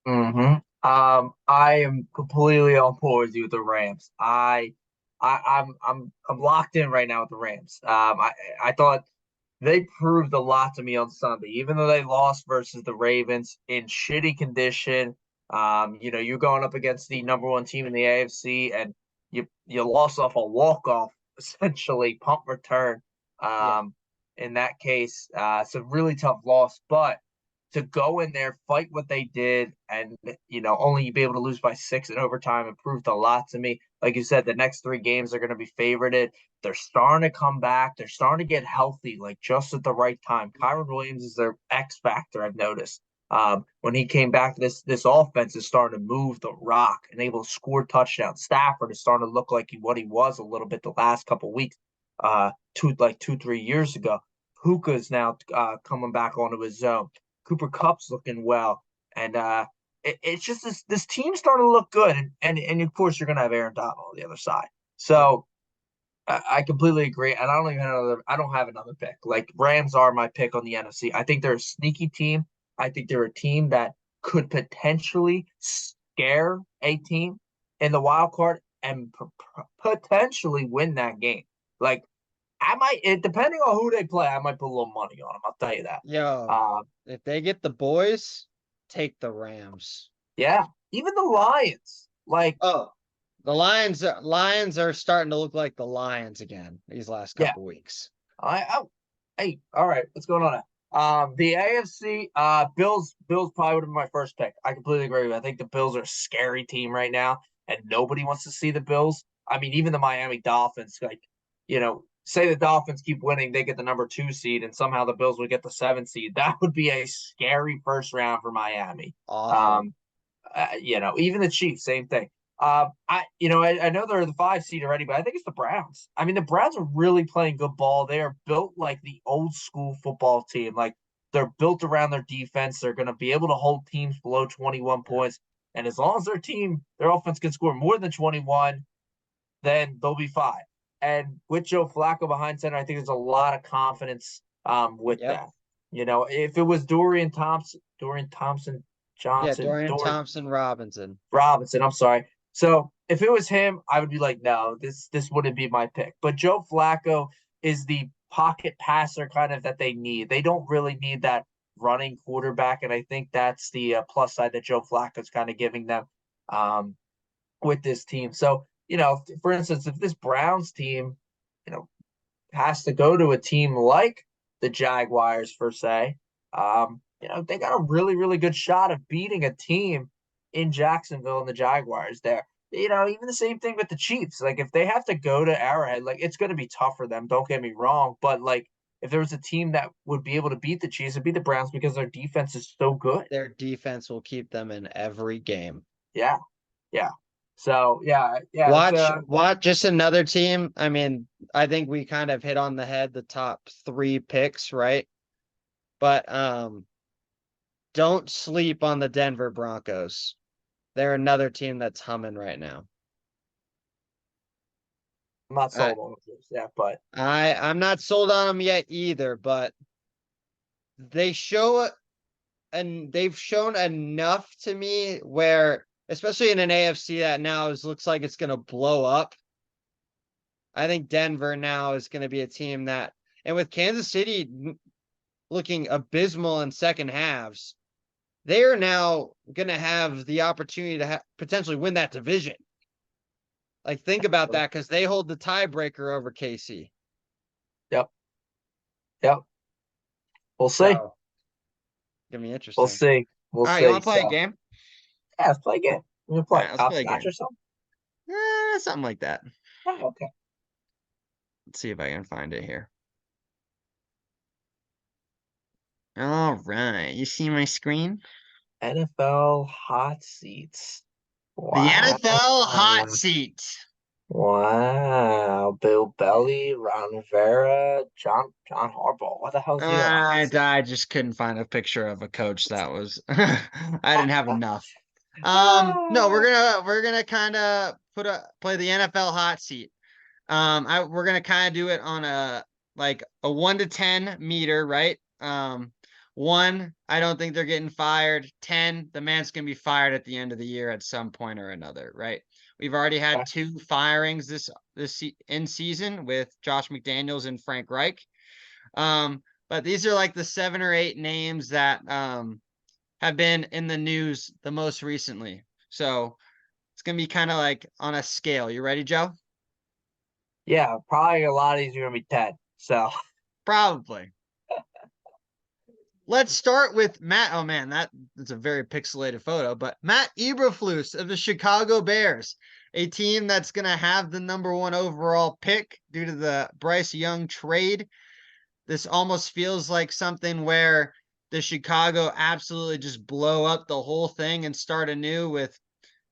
Mm-hmm. I am completely on board with you with the Rams. I'm locked in right now with the Rams. I thought they proved a lot to me on Sunday, even though they lost versus the Ravens in shitty condition. You're going up against the number one team in the AFC, and you lost off a walk off, essentially punt return. Yeah. In that case, it's a really tough loss, but to go in there, fight what they did, and only be able to lose by 6 in overtime, it proved a lot to me. Like you said, the next 3 games are going to be favorited. They're starting to come back. They're starting to get healthy, like just at the right time. Kyron Williams is their X factor. I've noticed. When he came back, this offense is starting to move the rock and able to score touchdowns. Stafford is starting to look like what he was a little bit the last couple of weeks, 3 years ago. Puka's now coming back onto his zone. Cooper Kupp's looking well, and it's just this team's starting to look good, and of course you're gonna have Aaron Donald on the other side. Yeah. So I completely agree, and I don't have another pick. Like Rams are my pick on the NFC. I think they're a sneaky team. I think they're a team that could potentially scare a team in the wild card and potentially win that game. Like depending on who they play, I might put a little money on them. I'll tell you that. Yo, Um, if they get the boys, take the Rams. Yeah, even the Lions. Like, Oh, the Lions are starting to look like the Lions again these last yeah, couple weeks. I hey, all right, what's going on now? The AFC, Bills probably would have been my first pick. I completely agree with you. I think the Bills are a scary team right now, and nobody wants to see the Bills. I mean, even the Miami Dolphins, like, say the Dolphins keep winning, they get the number 2 seed, and somehow the Bills would get the 7 seed. That would be a scary first round for Miami. Awful. Um, even the Chiefs, same thing. I know they're the 5 seed already, but I think it's the Browns. I mean, the Browns are really playing good ball. They are built like the old school football team. Like they're built around their defense. They're going to be able to hold teams below 21 Yeah. points. And as long as their offense can score more than 21, then they'll be fine. And with Joe Flacco behind center, I think there's a lot of confidence with Yep. that. If it was Dorian Thompson Yeah, Johnson, Dorian Dorian Thompson Robinson. Robinson. I'm sorry. So if it was him, I would be like, no, this wouldn't be my pick. But Joe Flacco is the pocket passer kind of that they need. They don't really need that running quarterback, and I think that's the plus side that Joe Flacco's kind of giving them with this team. So for instance, if this Browns team, you know, has to go to a team like the Jaguars, per se, they got a really, really good shot of beating a team in Jacksonville and the Jaguars there. Even the same thing with the Chiefs. Like, if they have to go to Arrowhead, like, it's going to be tough for them. Don't get me wrong. But, like, if there was a team that would be able to beat the Chiefs, it'd be the Browns because their defense is so good. Their defense will keep them in every game. Yeah. Yeah. So, yeah. Watch just another team. I mean, I think we kind of hit on the head the top 3 picks, right? But don't sleep on the Denver Broncos. They're another team that's humming right now. I'm not I, sold on this. Yeah, but I'm not sold on them yet either, but they show and they've shown enough to me where, especially in an AFC that now looks like it's going to blow up. I think Denver now is going to be a team that, and with Kansas City looking abysmal in second halves, they are now going to have the opportunity to potentially win that division. Like, think about that because they hold the tiebreaker over KC. yep. Yep. We'll see. So, gonna be We'll interesting. see. We'll All right, you see. want to play a So, game? yeah, let's play a game. We're gonna All play right, let's play a hopscotch game. or something. Something like that. Oh, okay. Let's see if I can find it here. All right, you see my screen? NFL hot seats. The Wow. NFL hot seat. Wow. Bill Belly, Ron Rivera, John Harbaugh. What the hell is he on a hot seat? I just couldn't find a picture of a coach that was I didn't have enough. No, Ah, we're gonna kind of play the NFL hot seat. We're gonna kind of do it on a 1 to 10 meter, right? 1, I don't think they're getting fired. 10, the man's going to be fired at the end of the year at some point or another, right? We've already had 2 firings this in season with Josh McDaniels and Frank Reich. But these are like the 7 or 8 names that have been in the news the most recently. So it's going to be kind of like on a scale. You ready, Joe? Yeah, probably a lot of these are gonna be 10. So Probably. Let's start with Matt. Oh man, that's a very pixelated photo, but Matt Eberflus of the Chicago Bears, a team that's going to have the number 1 overall pick due to the Bryce Young trade. This almost feels like something where the Chicago absolutely just blow up the whole thing and start anew with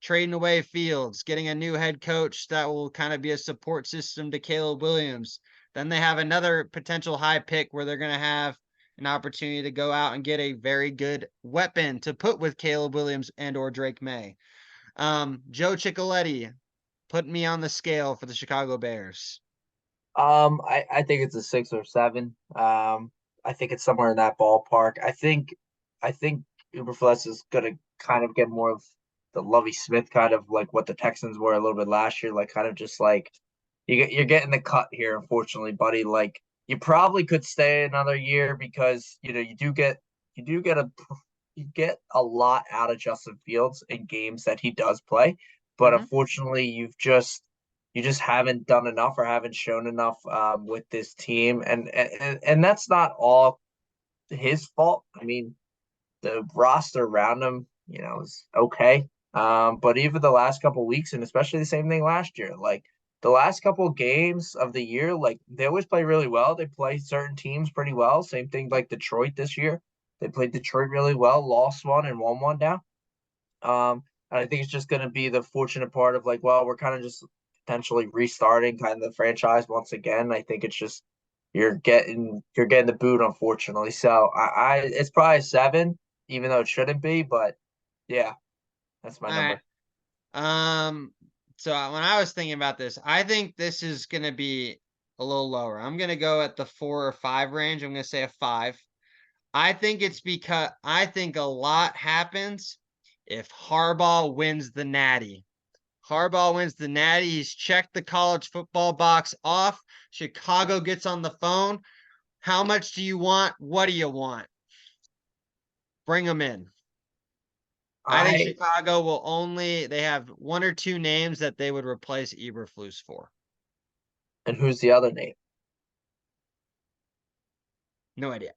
trading away Fields, getting a new head coach that will kind of be a support system to Caleb Williams. Then they have another potential high pick where they're going to have an opportunity to go out and get a very good weapon to put with Caleb Williams and or Drake May. Joe Ciccoletti, put me on the scale for the Chicago Bears. I think it's a 6 or 7. I think it's somewhere in that ballpark. I think Uberfless is gonna kind of get more of the Lovey Smith kind of like what the Texans were a little bit last year, like kind of just like you're getting the cut here, unfortunately, buddy. Like you probably could stay another year because you do get a you get a lot out of Justin Fields in games that he does play, but Mm-hmm. unfortunately, you just haven't done enough or haven't shown enough with this team, and that's not all his fault. I mean, the roster around him, is okay. But even the last couple of weeks, and especially the same thing last year, like the last couple of games of the year, like they always play really well. They play certain teams pretty well. Same thing like Detroit this year. They played Detroit really well, lost one and won one now. And I think it's just going to be the fortunate part of like, well, we're kind of just potentially restarting kind of the franchise once again. I think it's just you're getting the boot, unfortunately. So I it's probably a 7, even though it shouldn't be. But yeah, that's my All right. number. So when I was thinking about this, I think this is going to be a little lower. I'm going to go at the 4 or 5 range. I'm going to say a 5. I think it's because I think a lot happens if Harbaugh wins the Natty. Harbaugh wins the Natty. He's checked the college football box off. Chicago gets on the phone. How much do you want? What do you want? Bring them in. I think I Chicago will they have 1 or 2 names that they would replace Eberflus for. And who's the other name? No idea.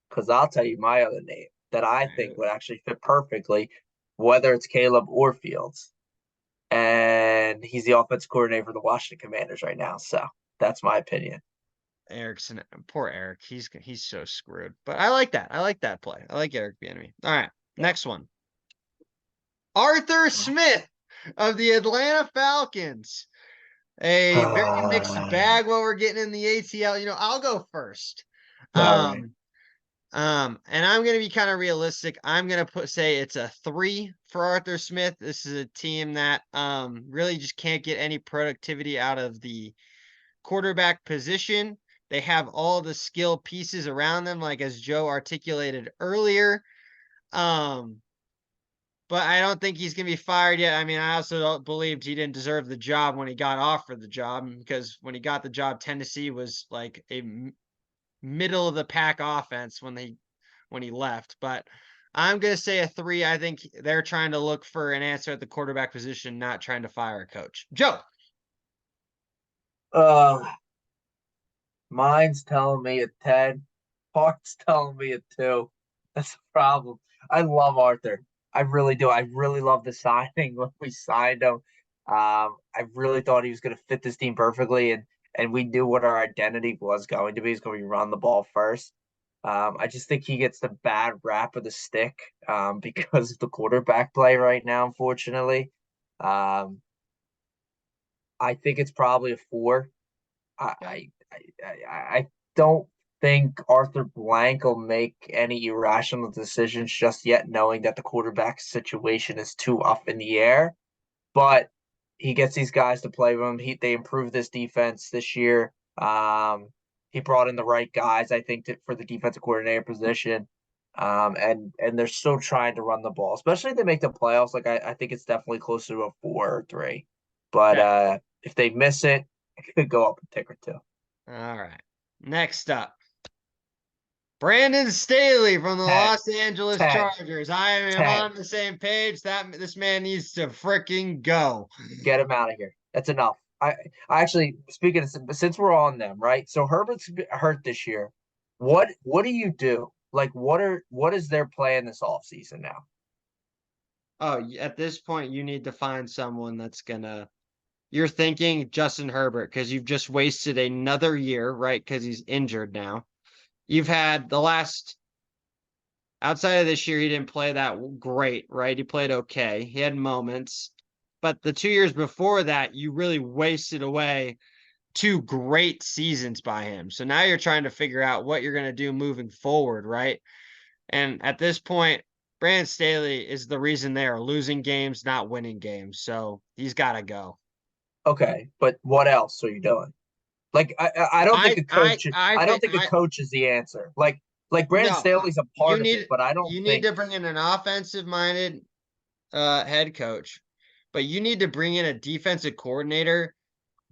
Because I'll tell you my other name that I think Right. would actually fit perfectly, whether it's Caleb or Fields. And he's the offensive coordinator for the Washington Commanders right now. So that's my opinion. Erickson, poor Eric. He's so screwed. But I like that. I like that play. I like Eric Bieniemy. All right, next one. Arthur Smith of the Atlanta Falcons. A very mixed All bag while we're getting in the ATL. I'll go first. right. And I'm gonna be kind of realistic. I'm gonna say it's a 3 for Arthur Smith. This is a team that really just can't get any productivity out of the quarterback position. They have all the skill pieces around them, like as Joe articulated earlier. Um, but I don't think he's going to be fired yet. I mean, I also don't believe he didn't deserve the job when he got offered the job, because when he got the job, Tennessee was like a middle of the pack offense when he left. But I'm going to say a 3. I think they're trying to look for an answer at the quarterback position, not trying to fire a coach. Joe. Uh, mine's telling me a 10. Heart's telling me a 2. That's the problem. I love Arthur. I really do. I really love the signing when we signed him. I really thought he was going to fit this team perfectly, and we knew what our identity was going to be. He's going to be run the ball first. I just think he gets the bad rap of the stick because of the quarterback play right now, unfortunately. Um, I think it's probably a 4. I Okay. I don't think Arthur Blank will make any irrational decisions just yet, knowing that the quarterback situation is too up in the air. But he gets these guys to play with him. They improve this defense this year. He brought in the right guys, I think, for the defensive coordinator position. And they're still trying to run the ball, especially if they make the playoffs. Like I think it's definitely closer to a 4 or 3. But Okay. if they miss it, it could go up a tick or two. All right. Next up, Brandon Staley from the 10, Los Angeles 10, Chargers. I am 10. on the same page. That this man needs to freaking go. Get him out of here. That's enough. I actually, speaking of, since we're on them, right? So Herbert's hurt this year. What do you do? Like, what is their plan this offseason now? Oh, at this point, you need to find someone that's gonna. You're thinking Justin Herbert because you've just wasted another year, right? Because he's injured now. You've had the last outside of this year, he didn't play that great, right? He played okay. He had moments. But the 2 years before that, you really wasted away 2 great seasons by him. So now you're trying to figure out what you're going to do moving forward, right? And at this point, Brandon Staley is the reason they are losing games, not winning games. So he's got to go. Okay, but what else are you doing? Like, I don't think I I don't think think a I coach is the answer. Like Brandon no, Staley's a you part of it, need but I don't you need think. to bring in an offensive minded head coach, but you need to bring in a defensive coordinator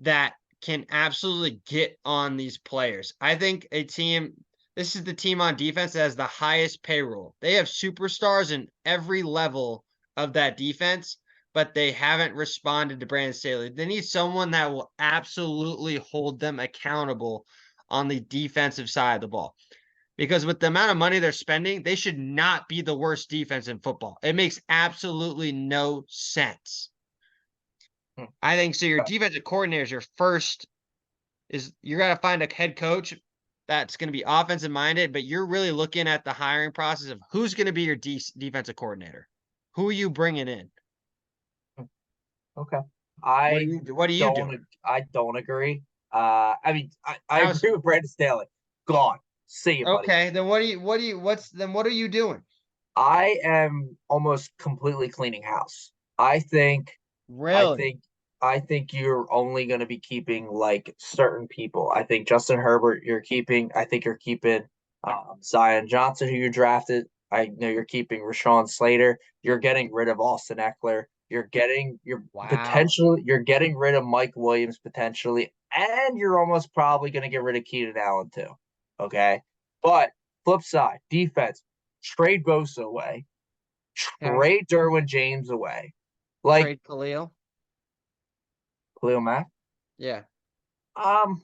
that can absolutely get on these players. I think this is the team on defense that has the highest payroll. They have superstars in every level of that defense, but they haven't responded to Brandon Staley. They need someone that will absolutely hold them accountable on the defensive side of the ball. Because with the amount of money they're spending, they should not be the worst defense in football. It makes absolutely no sense. Hmm, I think so. Your defensive coordinator is your first. Is you're gonna find a head coach that's going to be offensive minded, but you're really looking at the hiring process of who's going to be your defensive coordinator. Who are you bringing in? Okay, I What are you doing? I don't agree. I mean, I How's agree with Brandon Staley. Gone. See you, buddy. okay? Then what are you doing? I am almost completely cleaning house. I think I Really? think I think you're only going to be keeping like certain people. I think Justin Herbert you're keeping. I think you're keeping Zion Johnson, who you drafted. I know you're keeping Rashawn Slater. You're getting rid of Austin Eckler. Wow. You're getting rid of Mike Williams potentially, and you're almost probably going to get rid of Keenan Allen too. Okay, but flip side defense, trade Bosa away, Okay. trade Derwin James away, like Trade Khalil. Khalil Mack. Yeah. Um,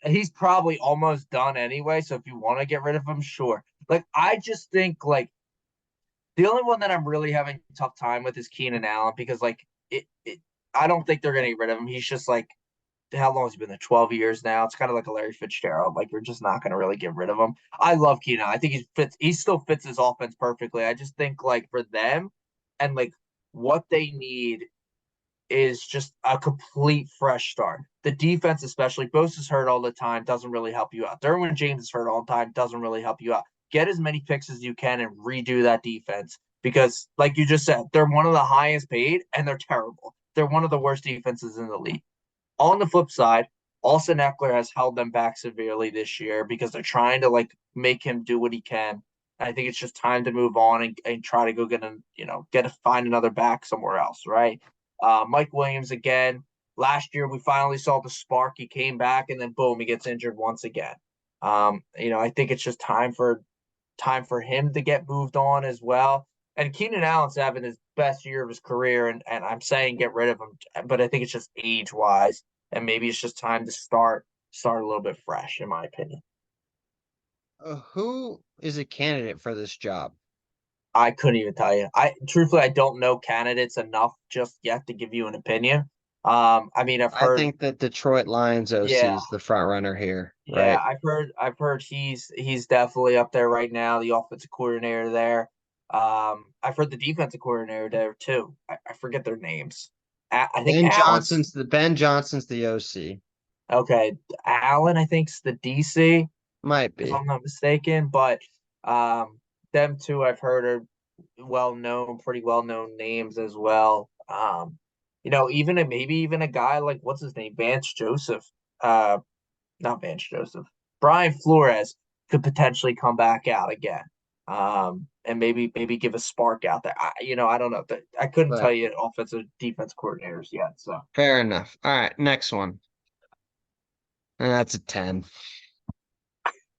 he's probably almost done anyway. So if you want to get rid of him, sure. Like I just think like the only one that I'm really having a tough time with is Keenan Allen because like I don't think they're gonna get rid of him. He's just like how long has he been there? 12 years now. It's kind of like a Larry Fitzgerald. Like you're just not gonna really get rid of him. I love Keenan. I think he still fits his offense perfectly. I just think like for them and like what they need is just a complete fresh start. The defense, especially, Bosa's hurt all the time, doesn't really help you out. Derwin James is hurt all the time, doesn't really help you out. Get as many picks as you can and redo that defense because, like you just said, they're one of the highest paid and they're terrible. They're one of the worst defenses in the league. On the flip side, Austin Eckler has held them back severely this year because they're trying to like make him do what he can. I think it's just time to move on and try to go get find another back somewhere else, right? Mike Williams again. Last year we finally saw the spark. He came back and then boom, he gets injured once again. I think it's just time for him to get moved on as well. And Keenan Allen's having his best year of his career, and I'm saying get rid of him, but I think it's just age wise, and maybe it's just time to start a little bit fresh, in my opinion. Who is a candidate for this job? I couldn't even tell you. I truthfully I don't know candidates enough just yet to give you an opinion. I mean I've I heard think that Detroit Lions OC yeah, is the front runner here, yeah, right? I've heard he's definitely up there right now, the offensive coordinator there. I've heard the defensive coordinator there too. I forget their names. I think Allen's Ben Johnson's the OC. okay. Allen, I think's the DC, Might if be. I'm not mistaken. But um, them two I've heard are pretty well known names as well. Even maybe even a guy like what's his name, Vance Joseph. Uh, not Vance Joseph. Brian Flores could potentially come back out again. And maybe give a spark out there. I don't know. I couldn't tell But you offensive defense coordinators yet. So fair enough. All right, next one. And that's a 10.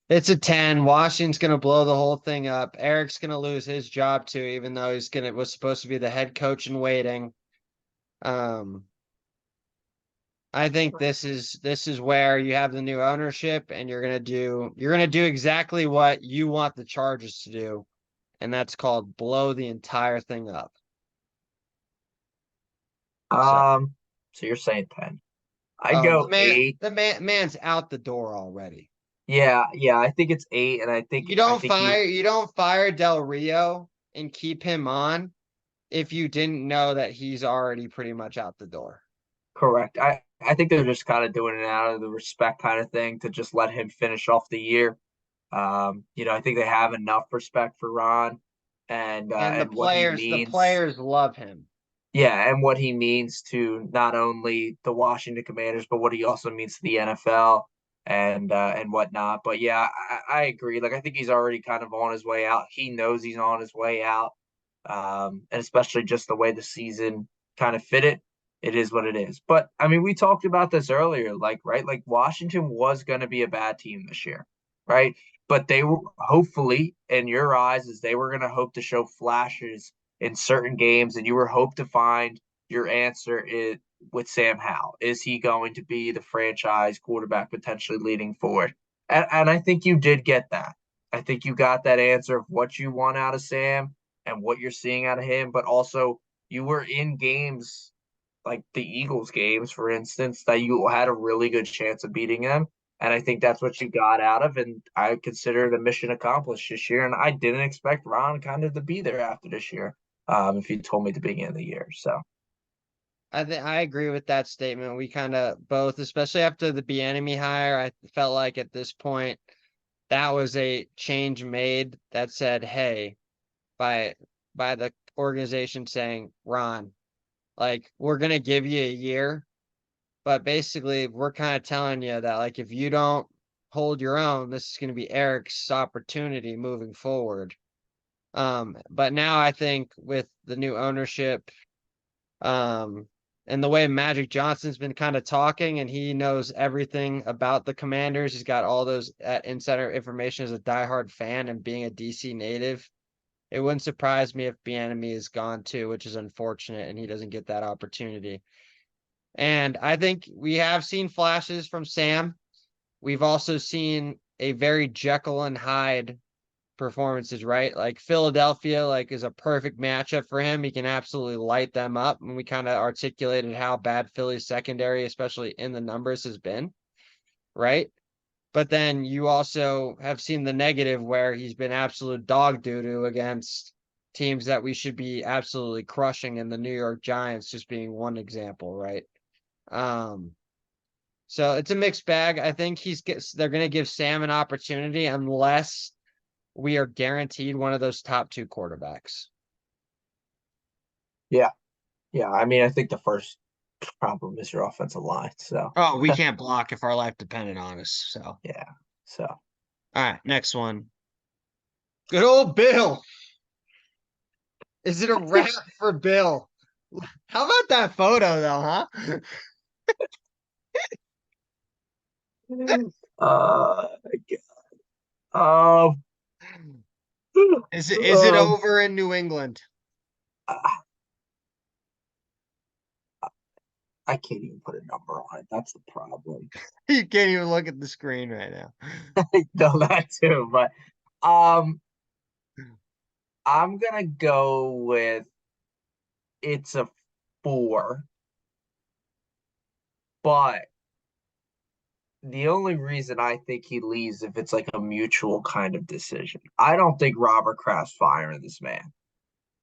It's a 10. Washington's gonna blow the whole thing up. Eric's gonna lose his job too, even though was supposed to be the head coach in waiting. Um, I think this is where you have the new ownership and you're gonna do exactly what you want the Chargers to do, and that's called blow the entire thing up. So so you're saying 10. I'd oh the go man 8. the man's out the door already. Yeah, I think it's 8, and You don't fire Del Rio and keep him on if you didn't know that he's already pretty much out the door. correct. I think they're just kind of doing it out of the respect kind of thing to just let him finish off the year. I think they have enough respect for Ron And the and what he players, the means. players love him. Yeah, and what he means to not only the Washington Commanders, but what he also means to the NFL and whatnot. But yeah, I agree. Like I think he's already kind of on his way out. He knows he's on his way out. And especially just the way the season kind of fit it. It is what it is. But I mean, we talked about this earlier, like, right? Like Washington was going to be a bad team this year, right? But they were hopefully, in your eyes, is they were going to hope to show flashes in certain games, and you were hope to find your answer with Sam Howell. Is he going to be the franchise quarterback potentially leading forward? And I think you did get that. I think you got that answer of what you want out of Sam and what you're seeing out of him, but also you were in games like the Eagles games, for instance, that you had a really good chance of beating them. And I think that's what you got out of, and I consider the mission accomplished this year. And I didn't expect Ron kind of to be there after this year, if you told me at the beginning of the year. So I agree with that statement. We kind of both, especially after the Bieniemy hire, I felt like at this point that was a change made that said, "Hey," by by the organization saying, "Ron, like we're gonna give you a year, but basically we're kind of telling you that like if you don't hold your own, this is gonna be Eric's opportunity moving forward." But now I think with the new ownership, um, and the way Magic Johnson's been kind of talking, and he knows everything about the Commanders. He's got all those insider information as a diehard fan and being a DC native. It wouldn't surprise me if Bieniemy is gone too, which is unfortunate, and he doesn't get that opportunity. And I think we have seen flashes from Sam. We've also seen a very Jekyll and Hyde performances, right? Like Philadelphia, like is a perfect matchup for him. He can absolutely light them up. And we kind of articulated how bad Philly's secondary, especially in the numbers, has been, right? But then you also have seen the negative where he's been absolute dog doo-doo against teams that we should be absolutely crushing, and the New York Giants just being one example, right? Um, so it's a mixed bag. I think they're going to give Sam an opportunity unless we are guaranteed one of those top two quarterbacks. yeah, yeah. I mean, I think the first problem is your offensive line. So Oh, we can't block if our life depended on us. So, all yeah, so right, next one. Good old Bill. Is it a wrap for Bill? How about that photo, though, huh? uh, um, Is it over in New England? I can't even put a number on it. That's the problem. You can't even look at the screen right now. No, that too. But um, I'm gonna go with it's a 4, but the only reason I think he leaves if it's like a mutual kind of decision. I don't think Robert Kraft's firing this man.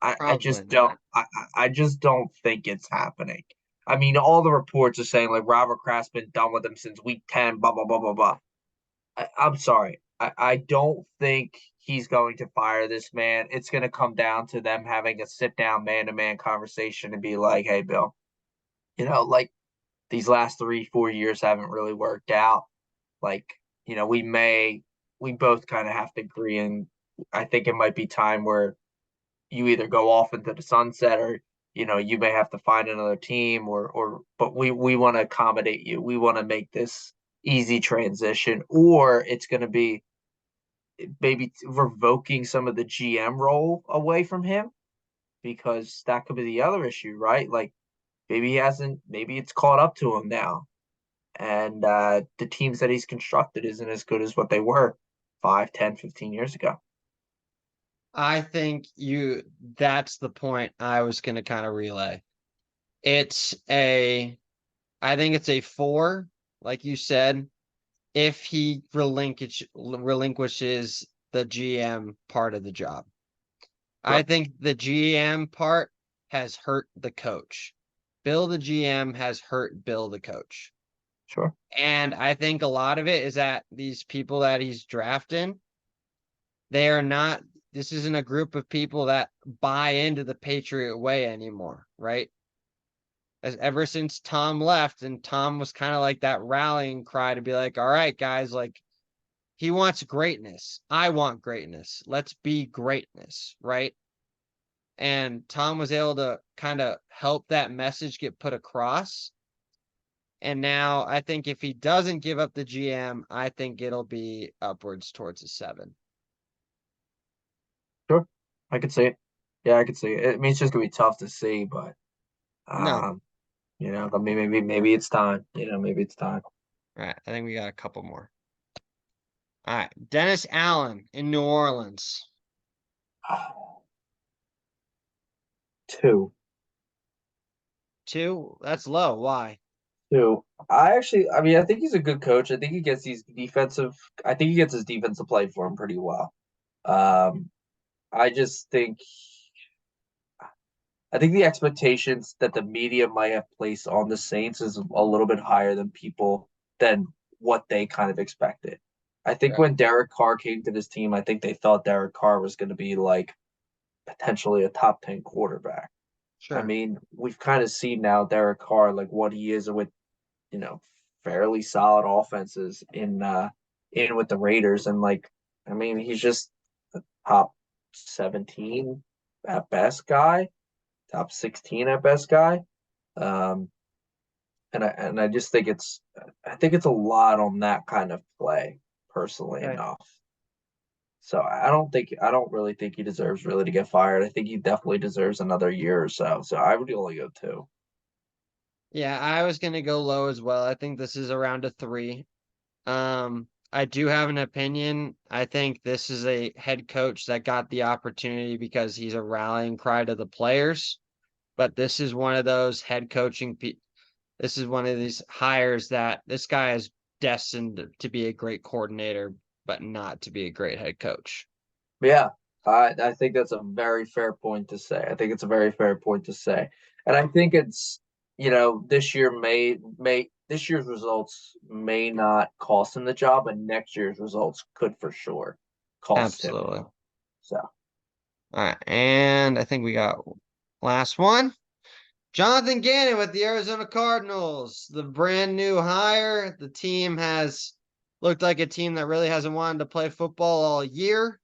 I Probably just don't. not. I just don't think it's happening. I mean, all the reports are saying like Robert Kraft's been done with him since week 10. Blah blah blah blah blah. I'm sorry. I don't think he's going to fire this man. It's going to come down to them having a sit down man to man conversation and be like, hey, Bill, like these last 3, 4 years haven't really worked out. like, we both kind of have to agree, and I think it might be time where you either go off into the sunset, or you may have to find another team, but we want to accommodate you. We want to make this easy transition, or it's going to be maybe revoking some of the GM role away from him, because that could be the other issue, right? Like, maybe it's caught up to him now, and the teams that he's constructed isn't as good as what they were 5, 10, 15 years ago. I think that's the point I was going to kind of relay. It's I think it's a 4, like you said, if he relinquishes the GM part of the job. I Sure. think the GM part has hurt the coach. Bill the GM has hurt Bill the coach. Sure. And I think a lot of it is that these people that he's drafting, they are not, this isn't a group of people that buy into the Patriot way anymore, right? As ever since Tom left, and Tom was kind of like that rallying cry to be like, all right, guys, like he wants greatness. I want greatness. Let's be greatness, right? And Tom was able to kind of help that message get put across. And now I think if he doesn't give up the GM, I think it'll be upwards towards a 7. Sure. I could see it. Yeah, I could see it. I mean, it's just gonna be tough to see, but No. um, I mean, maybe it's time. Maybe it's time. All right. I think we got a couple more. All right. Dennis Allen in New Orleans. 2. 2. That's low. Why? 2. I mean, I think he's a good coach. I think he gets I think he gets his defensive play for him pretty well. Um, I just think I think the expectations that the media might have placed on the Saints is a little bit higher than what they kind of expected. I think Right. when Derek Carr came to this team, I think they thought Derek Carr was going to be like potentially a top 10 quarterback. I Sure. mean, we've kind of seen now Derek Carr, like what he is with, you know, fairly solid offenses in with the Raiders, and like, I mean, he's just a top 17 at best guy, top 16 at best guy. Um, and I just think it's a lot on that kind of play, personally Okay. enough. So I don't really think he deserves really to get fired. I think he definitely deserves another year or so. So I would only go 2. Yeah, I was gonna go low as well. I think this is around a 3. I do have an opinion. I think this is a head coach that got the opportunity because he's a rallying cry to the players. But this is one of those head coaching. This is one of these hires that this guy is destined to be a great coordinator, but not to be a great head coach. Yeah, I think that's a very fair point to say. I think it's a very fair point to say, and I think it's this year's results may not cost him the job, and next year's results could for sure cost him. Absolutely. So All right, and I think we got last one. Jonathan Gannon with the Arizona Cardinals, the brand new hire. The team has looked like a team that really hasn't wanted to play football all year.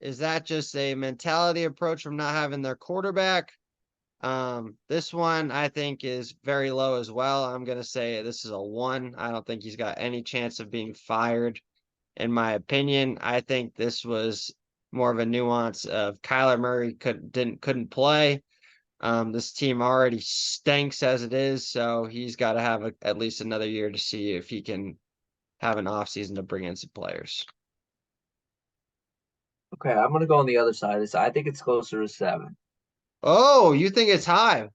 Is that just a mentality approach from not having their quarterback? This one I think is very low as well. I'm gonna say this is a 1. I don't think he's got any chance of being fired, in my opinion. I think this was more of a nuance of Kyler Murray couldn't play. This team already stinks as it is, so he's got to have at least another year to see if he can have an offseason to bring in some players. okay, I'm gonna go on the other side of this. I think it's closer to 7. Oh, you think it's high?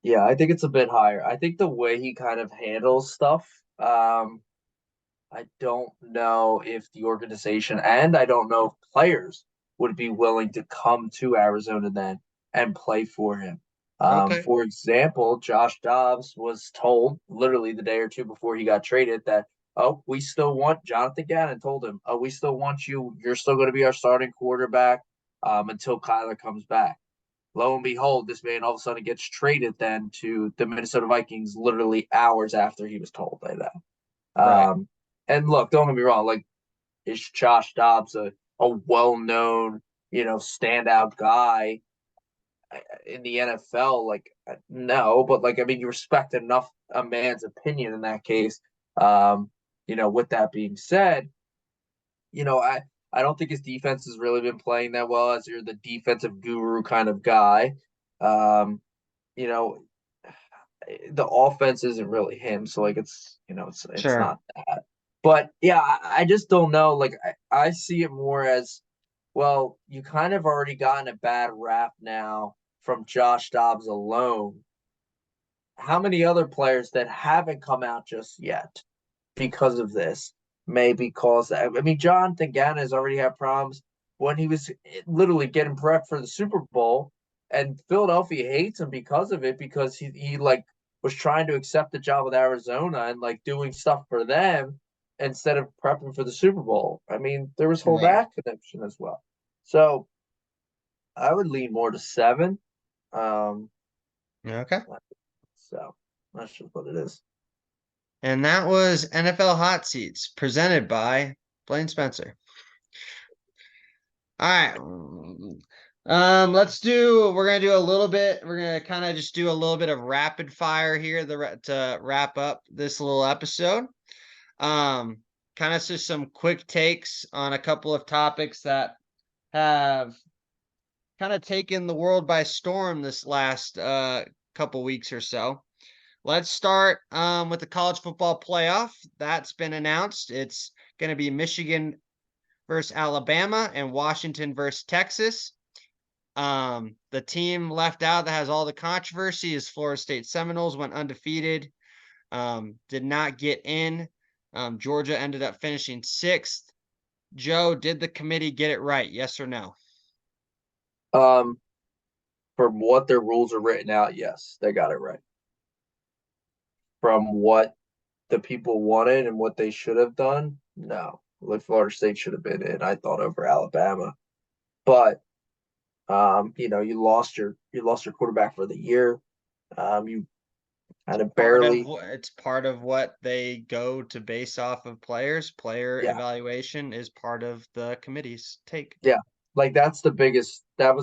Yeah, I think it's a bit higher. I think the way he kind of handles stuff, I don't know if the organization, and I don't know if players would be willing to come to Arizona then and play for him. Okay, For example, Josh Dobbs was told literally the day or two before he got traded that, oh, we still want Jonathan Gannon told him, oh, we still want you. You're still going to be our starting quarterback until Kyler comes back. Lo and behold, this man all of a sudden gets traded then to the Minnesota Vikings literally hours after he was told by that. right. Um, And look, don't get me wrong. Like, is Josh Dobbs a well-known, standout guy in the NFL? Like, no, but like, I mean, you respect enough a man's opinion in that case. With that being said, I don't think his defense has really been playing that well as you're the defensive guru kind of guy. Um, you know, the offense isn't really him, so like it's Sure. not that. But yeah, I just don't know. Like I see it more as well, you kind of already gotten a bad rap now from Josh Dobbs alone. How many other players that haven't come out just yet because of this maybe cause that? I mean, Jonathan Gannon has already had problems when he was literally getting prepped for the Super Bowl, and Philadelphia hates him because of it because he like was trying to accept the job with Arizona and like doing stuff for them instead of prepping for the Super Bowl. I mean, there was whole Right. that connection as well. So I would lean more to 7. Um, Okay. so that's just what it is. And that was NFL Hot Seats presented by Blaine Spencer. All right. We're gonna do a little bit, we're gonna kind of just do a little bit of rapid fire here to wrap up this little episode. Um, Kind of just some quick takes on a couple of topics that have kind of taken the world by storm this last couple weeks or so. Let's start with the college football playoff. That's been announced. It's going to be Michigan versus Alabama and Washington versus Texas. The team left out that has all the controversy is Florida State Seminoles, went undefeated, did not get in. Georgia ended up finishing 6th. Joe, did the committee get it right? Yes or no? Um, from what their rules are written out, yes, they got it right. From what the people wanted and what they should have done, no. Like Florida State should have been in, I thought, over Alabama. But you lost your quarterback for the year. You kind of barely, It's part of what they go to base off of players. Player yeah, evaluation is part of the committee's take. yeah. Like that was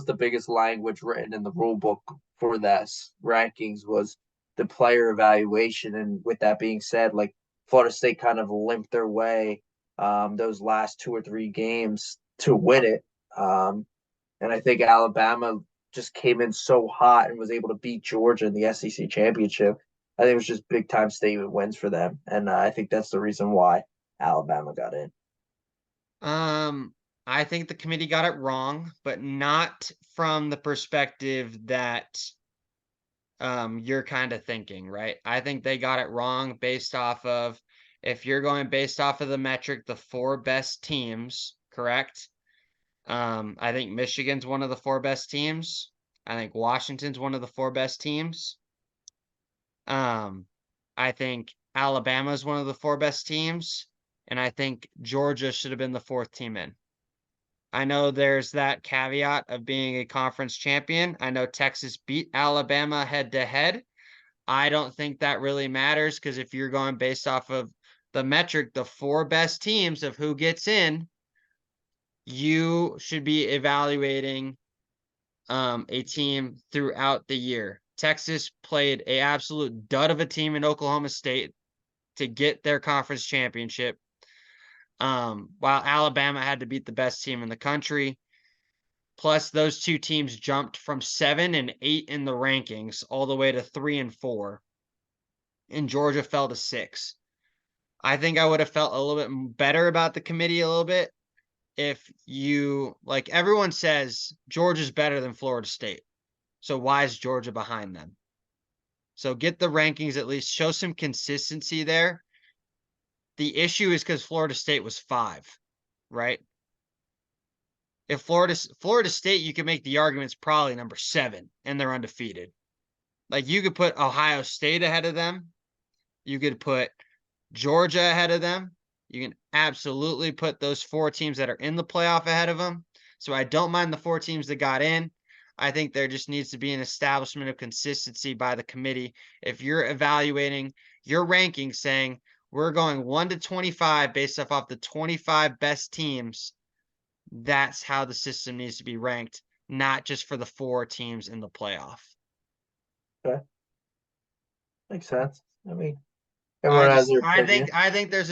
the biggest language written in the rule book for this rankings was the player evaluation. And with that being said, like Florida State kind of limped their way those last 2 or 3 games to win it. And I think Alabama just came in so hot and was able to beat Georgia in the SEC championship. I think it was just big time statement wins for them, and I think that's the reason why Alabama got in. Um, I think the committee got it wrong, but not from the perspective that you're kind of thinking, right? I think they got it wrong based off of if you're going based off of the metric, the 4 best teams, correct? I think Michigan's one of the 4 best teams. I think Washington's one of the 4 best teams. Um, I think Alabama's one of the 4 best teams, and I think Georgia should have been the 4th team in. I know there's that caveat of being a conference champion. I know Texas beat Alabama head to head. I don't think that really matters because if you're going based off of the metric, the 4 best teams of who gets in, you should be evaluating a team throughout the year. Texas played a absolute dud of a team in Oklahoma State to get their conference championship. While Alabama had to beat the best team in the country. Plus, those 2 teams jumped from 7 and 8 in the rankings all the way to 3 and 4, and Georgia fell to 6. I think I would have felt a little bit better about the committee a little bit if you like everyone says Georgia's better than Florida State. So why is Georgia behind them? So get the rankings at least, show some consistency there. The issue is because Florida State was 5, right? If Florida State, you could make the argument's probably number 7 and they're undefeated. Like you could put Ohio State ahead of them. You could put Georgia ahead of them. You can absolutely put those 4 teams that are in the playoff ahead of them. So I don't mind the 4 teams that got in. I think there just needs to be an establishment of consistency by the committee. If you're evaluating your rankings saying We're going 1 to 25 based off the 25 best teams. That's how the system needs to be ranked, not just for the 4 teams in the playoff. Okay. Makes sense. I mean, everyone has their opinion. I think there's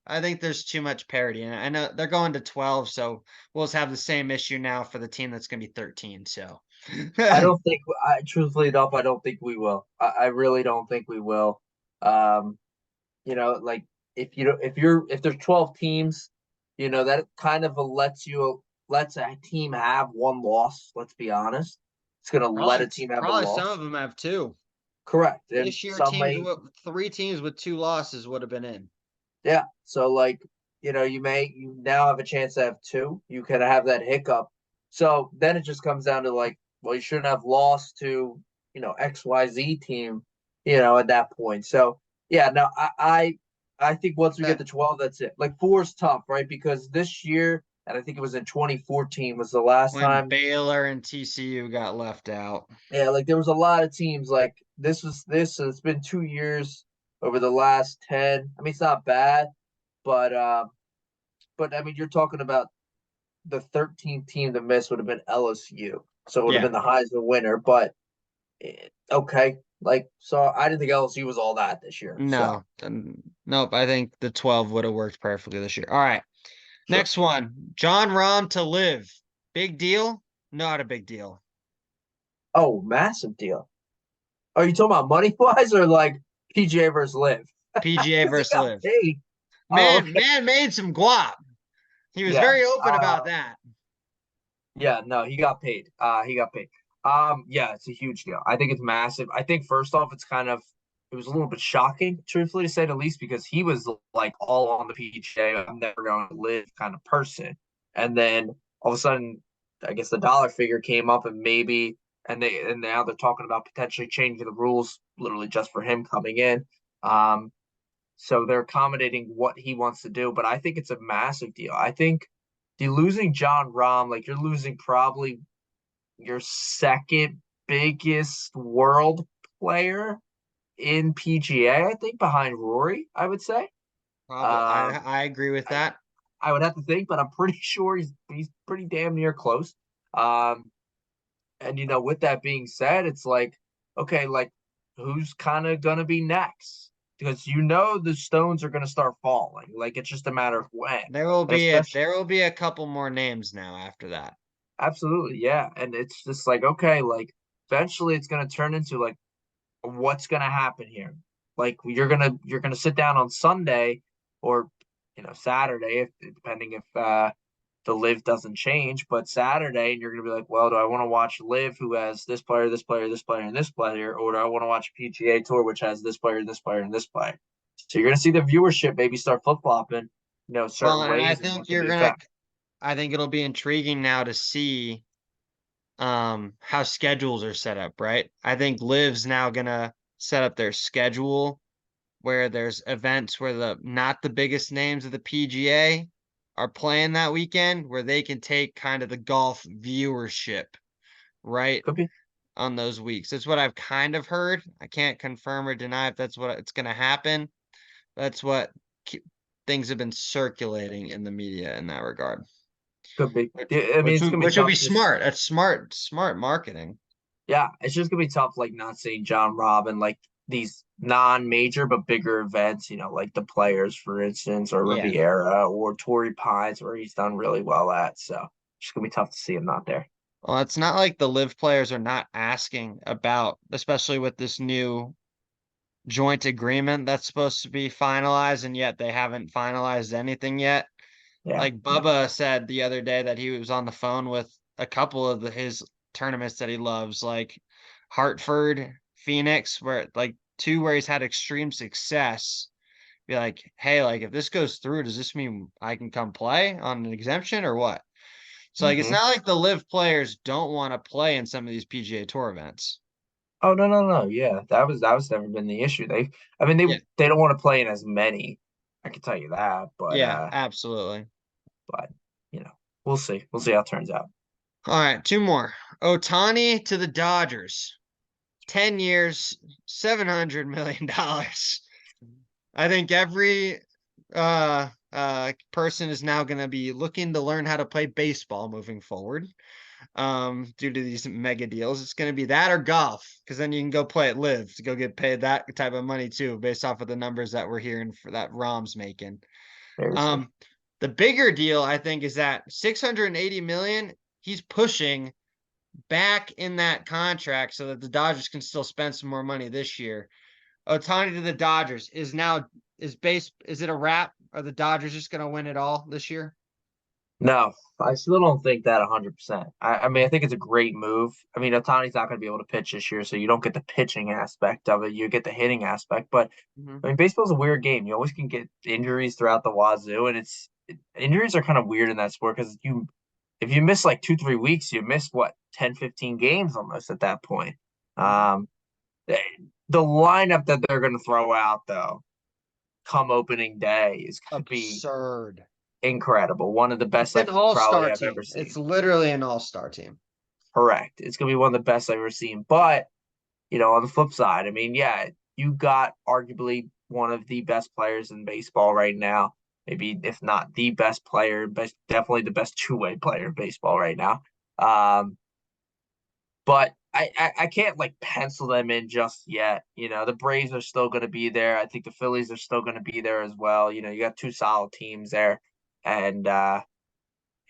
I think there's too much parity. And I know they're going to 12, so we'll just have the same issue now for the team that's going to be 13. So I don't think truthfully enough, I don't think we will. I really don't think we will. Um, like if there's 12 teams, that kind of lets a team have one loss. Let's be honest, it's gonna let a team have a probably some of loss. them have 2. Correct, and This year, some may, 3 teams with 2 losses would have been in. yeah. So like, you now have a chance to have 2. You could have that hiccup. So then it just comes down to like, well, you shouldn't have lost to XYZ team, at that point. So yeah, no, I think once we get to 12, that's it. Like 4 is tough, right? Because this year, and I think it was in 2014 was the last When time. Baylor and TCU got left out. Yeah, like there was a lot of teams like this. It's been 2 years over the last 10. I mean, it's not bad, but I mean, you're talking about the 13th team to miss would have been LSU, so it would have Yeah. been the Heisman winner. But okay, like so, I didn't think LSU was all that this year. So Nope. I think the 12 would have worked perfectly this year. All right. sure. Next one. John Rahm to live. Big deal? Not a big deal. Oh, massive deal. Are you talking about money wise or like PGA versus Live? PGA Because he versus got live. paid. Oh, Man, okay. man made some guap. He was Yeah. very open about that. Yeah, no, he got paid. He got paid. Yeah, it's a huge deal. I think it's massive. I think first off, it was a little bit shocking, truthfully to say the least, because he was like all on the PGA. I'm never going to live kind of person. And then all of a sudden, I guess the dollar figure came up and and now they're talking about potentially changing the rules literally just for him coming in. Um, so they're accommodating what he wants to do, but I think it's a massive deal. I think you losing John Rahm, like you're losing probably your second biggest world player in PGA, I think, behind Rory, I would say. Probably. Um, I agree with I, that. I would have to think, but I'm pretty sure he's pretty damn near close. Um, and with that being said, it's like, okay, like who's kind of gonna be next? Because the stones are gonna start falling. Like it's just a matter of when. And especially There will be a couple more names now after that. absolutely, yeah. And it's just like, okay, like eventually it's gonna turn into like what's gonna happen here? Like you're gonna sit down on Sunday or Saturday, if depending if the live doesn't change, but Saturday, and you're going to be like, well, do I want to watch live who has this player, this player, this player, and this player, or do I want to watch PGA Tour which has this player, this player, and this player? So you're going to see the viewership maybe start flip flopping, Well, certain and I ways, and think what could be affected. I think it'll be intriguing now to see how schedules are set up, right? I think Liv's now gonna set up their schedule where there's events where the not the biggest names of the PGA are playing that weekend where they can take kind of the golf viewership, right? Could be, On those weeks. That's what I've kind of heard. I can't confirm or deny if that's what it's going to happen. That's what things have been circulating in the media in that regard. could be. Yeah, I mean, it's gonna be Which would tough. be Just smart. That's smart marketing. yeah, it's just gonna be tough. Like not seeing John Robin like these non-major but bigger events. Like the Players, for instance, or Yeah. Riviera or Torrey Pines, where he's done really well at. So it's just gonna be tough to see him not there. Well, it's not like the live players are not asking about, especially with this new joint agreement that's supposed to be finalized, and yet they haven't finalized anything yet. Yeah, Like Bubba said the other day that he was on the phone with a couple of his tournaments that he loves, like Hartford, Phoenix, where like 2 where he's had extreme success. Be like, hey, like if this goes through, does this mean I can come play on an exemption or what? So like it's hmm. not like the live players don't want to play in some of these PGA Tour events. Oh no, no, no. Yeah, that was never been the issue. I mean, Yeah, they don't want to play in as many. I can tell you that, yeah, absolutely. but we'll see. We'll see how it turns out. All right, 2 more. Otani to the Dodgers. 10 years, $700 million. I think every person is now going to be looking to learn how to play baseball moving forward. Due to these mega deals, it's going to be that or golf, because then you can go play at Live to go get paid that type of money too, based off of the numbers that we're hearing for that Rahm's making. Seriously. Um, the bigger deal, I think, is that 680 million. He's pushing back in that contract so that the Dodgers can still spend some more money this year. Ohtani to the Dodgers is it a wrap? Are the Dodgers just going to win it all this year? No, I still don't think that 100%. I mean, I think it's a great move. I mean, Otani's not going to be able to pitch this year, so you don't get the pitching aspect of it. You get the hitting aspect. But Mm-hmm. I mean, baseball's a weird game. You always can get injuries throughout the wazoo, and injuries are kind of weird in that sport because if you miss like 2, 3 weeks, you miss what 10, 15 games almost at that point. Um, the, the lineup that they're going to throw out though, come opening day, is going to be Absurd. incredible. One of the best It's I an probably all-star have ever team. It's seen. literally an all-star team. Correct. It's gonna be one of the best I've ever seen. But on the flip side, I mean, yeah, you got arguably one of the best players in baseball right now. Maybe if not the best player, but definitely the best two-way player in baseball right now. But I can't like pencil them in just yet. The Braves are still going to be there. I think the Phillies are still going to be there as well. You got two solid teams there, and yeah,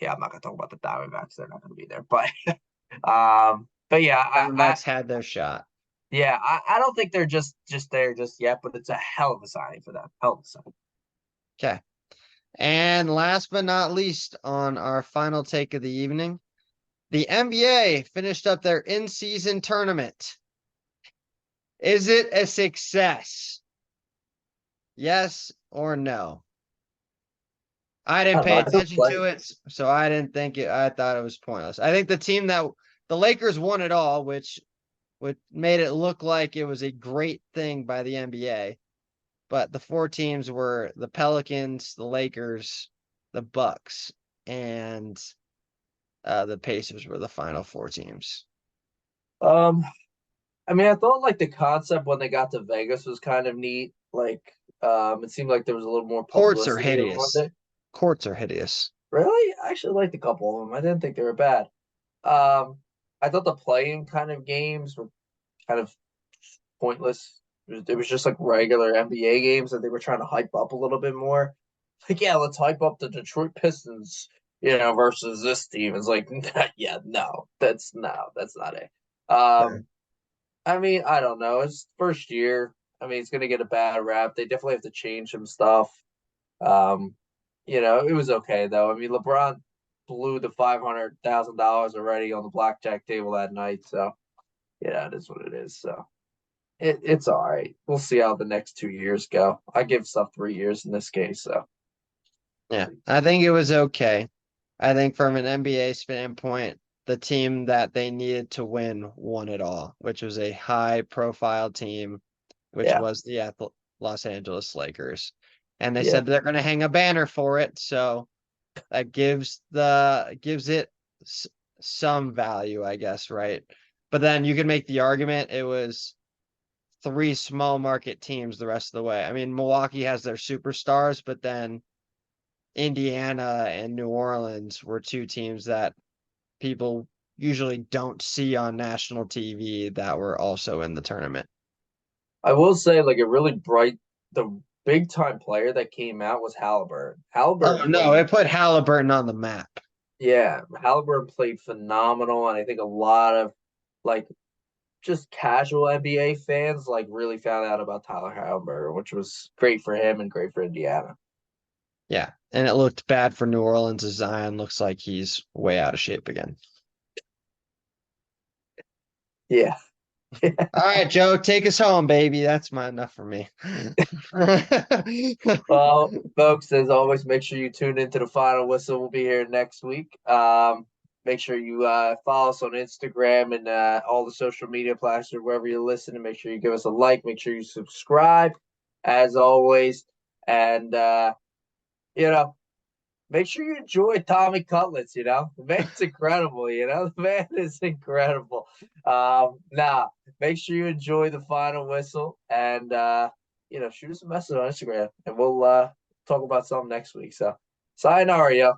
I'm not going to talk about the Diamondbacks. They're not going to be there, but yeah, Diamondbacks had their shot. I don't think they're just there just yet, but it's a hell of a signing for them. Hell of a signing. Okay. And last but not least, on our final take of the evening, the NBA finished up their in-season tournament. Is it a success? Yes or no? I I didn't don't know. pay I don't attention play. to it, so I didn't think it. I thought it was pointless. I think the Lakers won it all, which made it look like it was a great thing by the NBA. But the four teams were the Pelicans, the Lakers, the Bucks, and the Pacers were the final four teams. Um, I mean, I thought like the concept when they got to Vegas was kind of neat. Like, it seemed like there was a little more Courts are publicity around hideous. it. Courts are hideous. Really, I actually liked a couple of them. I didn't think they were bad. I thought the playing kind of games were kind of pointless. It was just like regular NBA games that they were trying to hype up a little bit more. Like, yeah, let's hype up the Detroit Pistons, versus this team. It's like, yeah, that's not it. Okay. I mean, I don't know. It's first year. I mean, it's gonna get a bad rap. They definitely have to change some stuff. Um, it was okay though. I mean, LeBron blew the $500,000 already on the blackjack table that night. So yeah, it is what it is. So it's all right. We'll see how the next 2 years go. I give stuff 3 years in this case. So Yeah, I think it was okay. I think from an NBA standpoint, the team that they needed to win won it all, which was a high-profile team, which yeah, was the Los Angeles Lakers. And they yeah. said they're going to hang a banner for it, so that gives it some value, I guess, right? But then you can make the argument it was three small market teams the rest of the way. I mean, Milwaukee has their superstars, but then Indiana and New Orleans were two teams that people usually don't see on national TV that were also in the tournament. I will say, like, the big time player that came out was Halliburton. Oh Halliburton no, played, it put Halliburton on the map. yeah, Halliburton played phenomenal, and I think a lot of like just casual NBA fans like really found out about Tyler Halliburton, which was great for him and great for Indiana. Yeah, and it looked bad for New Orleans as Zion looks like he's way out of shape again. Yeah. All right, Joe, take us home, baby. That's my enough for me. Well, folks, as always, make sure you tune into the final whistle. We'll be here next week. Make sure you follow us on Instagram and all the social media platforms wherever you listen. And make sure you give us a like. Make sure you subscribe, as always, and you know, make sure you enjoy Tommy Cutlets. The man's incredible. The man is incredible. Make sure you enjoy the final whistle and. shoot us a message on Instagram, and we'll talk about something next week. So, sayonara, yo.